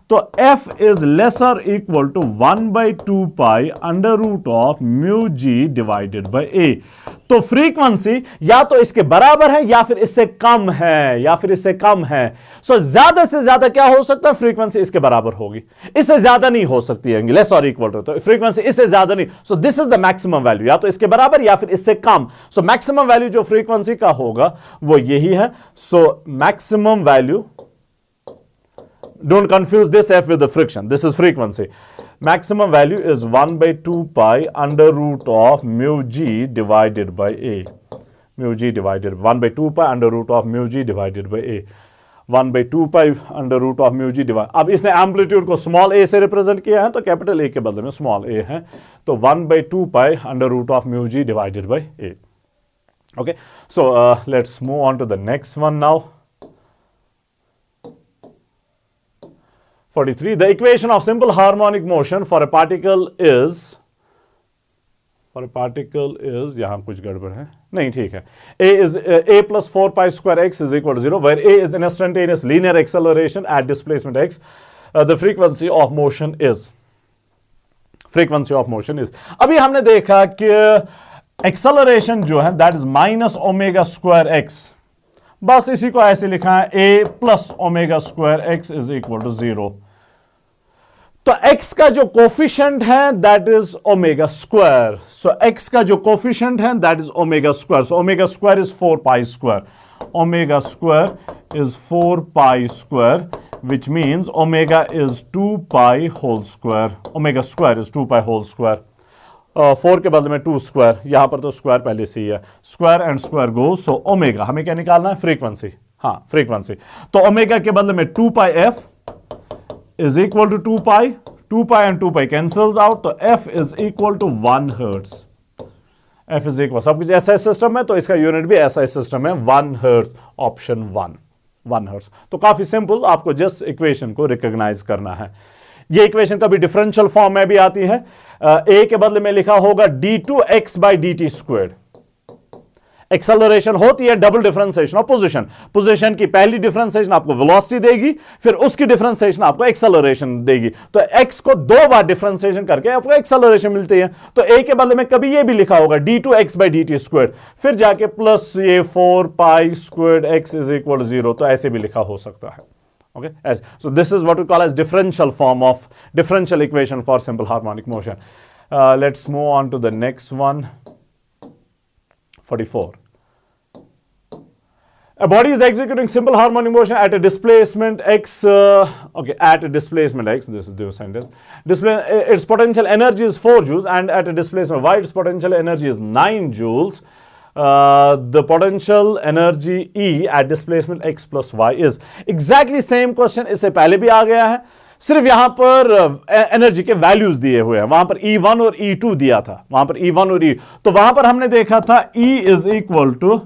तो f is lesser equal to 1/2 pi under root of mu g divided by A. तो फ्रीक्वेंसी या तो इसके बराबर है या फिर इससे कम है, या फिर इससे कम है। सो ज्यादा से ज्यादा क्या हो सकता है, फ्रीक्वेंसी इसके बराबर होगी, इससे ज्यादा नहीं हो सकती है, लेस और इक्वल टू, तो फ्रीक्वेंसी इससे ज्यादा नहीं। सो this is the maximum value, या तो इसके बराबर या फिर इससे कम। सो मैक्सिमम वैल्यू जो फ्रीक्वेंसी का होगा वो यही है। So maximum value, don't confuse this f with the friction, this is frequency. Maximum value is 1/2 pi under root of mu g divided by a. Mu g divided 1/2 pi under root of mu g divided by a. 1/2 pi under root of mu g divided, अब इसने एम्पलीट्यूड को स्मॉल a से रिप्रेजेंट किया है तो कैपिटल A के बदले में स्मॉल a है, तो 1/2 pi under root of mu g divided by a. Okay, so let's move on to the next one now. 43. The equation of simple harmonic motion for a particle is, यहां कुछ गड़बड़ है, नहीं ठीक है, a plus 4 pi square x is equal to 0, where a is an instantaneous linear acceleration at displacement x. The frequency of motion is, अभी हमने देखा कि एक्सेलरेशन जो है that is minus omega square x, बस इसी को ऐसे लिखा है, a plus omega square x is equal to 0। तो x का जो कोफिशिएंट है that is omega square, so x का जो कोफिशिएंट है that is omega square, so omega square is 4 pi square, omega square is 4 pi square, which means omega is 2 pi whole square, omega square is 2 pi whole square, 4 के बदले में 2 स्क्वायर, यहां पर तो स्क्वायर पहले से ही है, square and square go, so omega हमें क्या निकालना है, फ्रीक्वेंसी, हाँ फ्रीक्वेंसी, तो ओमेगा के बदले में 2 pi F is equal to 2 pi and 2 pi cancels out, तो F is equal to 1 hertz, F is equal, सब कुछ ऐसा सिस्टम है तो इसका यूनिट भी ऐसा सिस्टम है, 1 हर्ट्ज, ऑप्शन 1 हर्ट्ज। तो काफी सिंपल, आपको जस्ट इक्वेशन को रिकॉग्नाइज करना है। ये इक्वेशन कभी डिफरेंशियल फॉर्म में भी आती है, ए के बदले में लिखा होगा d2x by dt squared, acceleration होती है double differentiation of position, position की पहली डिफरेंशिएशन आपको वेलोसिटी देगी, फिर उसकी डिफरेंशिएशन आपको एक्सेलरेशन देगी, तो x को 2 बार डिफरेंशिएशन करके आपको एक्सेलरेशन मिलती है। तो a के बदले में कभी ये भी लिखा होगा d2x बाई dt स्क्वायर्ड, फिर जाके प्लस ये 4 पाई स्क्वायर्ड x इज इक्वल 0, तो ऐसे भी लिखा हो सकता है। Okay, so this is what we call as differential form of differential equation for simple harmonic motion. Let's move on to the next one. 44. A body is executing simple harmonic motion at a displacement x. At a displacement x. This is the sentence. Its potential energy is 4 joules, and at a displacement y, its potential energy is 9 joules. The potential energy E at displacement x plus y is exactly same question, इससे पहले भी आ गया है, सिर्फ यहां पर एनर्जी के वैल्यूज दिए हुए हैं, वहां पर E1 और E2 दिया था, वहां पर E1 और E, तो वहां पर हमने देखा था E is equal to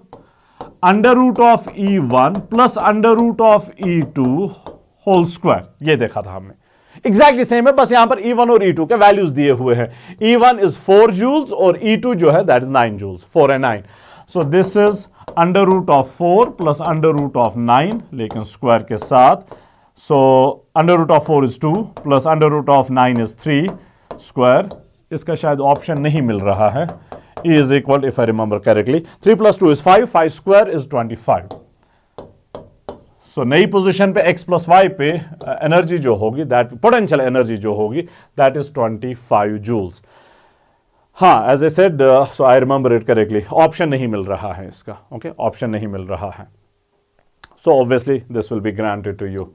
under root of E1 plus under root of E2 whole square, ये देखा था हमने, एग्जैक्टली सेम है, बस यहां पर E1 और E2 के वैल्यूज दिए हुए हैं, E1 इज 4 जूल्स और E2 जो है that is 9 joules, 4 and 9, so this is under root of 4 plus under root of 9, लेकिन स्क्वायर के साथ, so under root of 4 is 2 plus under root of 9 is 3 square, इसका शायद ऑप्शन नहीं मिल रहा है, E is equal, if I remember correctly, 3 plus 2 is 5, 5 square is 25. So नई पोजीशन पे x plus y पे एनर्जी जो होगी, दैट पोटेंशियल एनर्जी जो होगी, दैट इज 25 जूल्स। हाँ, as I said, so I remember it correctly, option नहीं मिल रहा है इसका, ओके, ऑप्शन नहीं मिल रहा है, so obviously this will be granted to you,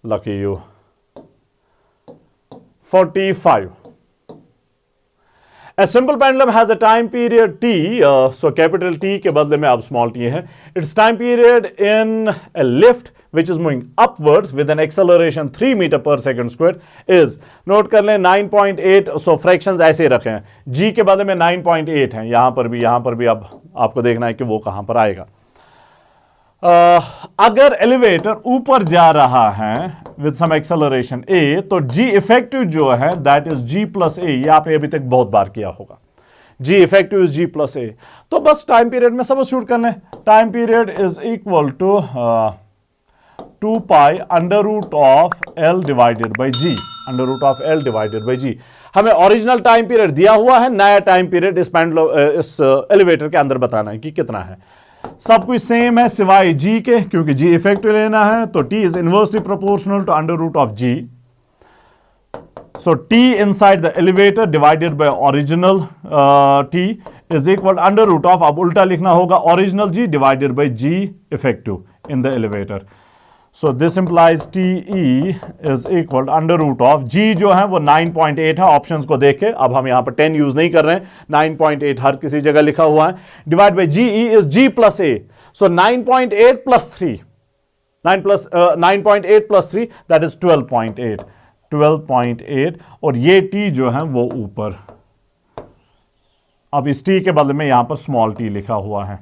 lucky you. 45. A simple pendulum has a time period t, so capital T के बदले में अब small t है, its time period in a lift which is moving upwards with an acceleration 3 meter per second squared is, note कर लें 9.8, so fractions ऐसे रखे हैं, g के बदले में 9.8 है, यहां पर भी अब आपको देखना है कि वो कहां पर आएगा। अगर एलिवेटर ऊपर जा रहा है विद सम एक्सेलरेशन a, तो g इफेक्टिव जो है that is g plus a, ये आपने अभी तक बहुत बार किया होगा, g effective is g plus a, तो बस टाइम पीरियड में सब्स्टिट्यूट करना है, time period is equal to 2 pi under root of L divided by G, under root of L divided by G. हमें ओरिजिनल टाइम पीरियड दिया हुआ है, नया टाइम पीरियड इस एलिवेटर के अंदर बताना है कि कितना है। सब कुछ सेम है सिवाय जी के, क्योंकि जी इफेक्टिव लेना है, तो t is inversely proportional to under root of g. So T inside the elevator divided by original T is equal to under root of, अब उल्टा लिखना होगा, original G divided by G effective in the elevator. So this implies TE is equal to under root of G जो है वो 9.8 है, ऑप्शंस को देख के, अब हम यहाँ पर 10 यूज नहीं कर रहे हैं, 9.8 हर किसी जगह लिखा हुआ है, divide by GE is G plus A. So 9.8 plus 3, 9.8 plus 3 that is 12.8, 12.8, और ये t जो है वो ऊपर, अब इस t के बदले में यहां पर स्मॉल t लिखा हुआ है।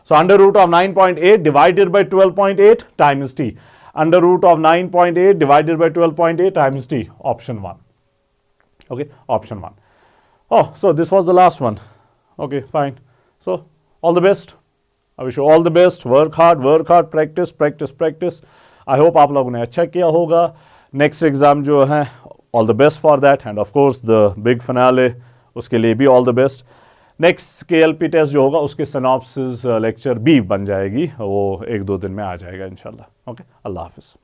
So under root of 9.8 divided by 12.8 times t, under root of 9.8 divided by 12.8 times t, option 1। Okay, option 1। Oh, so this was the last one. Okay, fine. So all the best, I wish you all the best, work hard, practice practice practice. I hope आप लोगों ने अच्छा किया होगा। नेक्स्ट एग्जाम जो है, all the best for that, and of course the big finale, उसके लिए भी all the best. Next KLP test जो होगा उसके सिनॉप्सिस लेक्चर भी बन जाएगी, वो 1-2 दिन में आ जाएगा इंशाल्लाह। ओके, अल्लाह हाफिज़।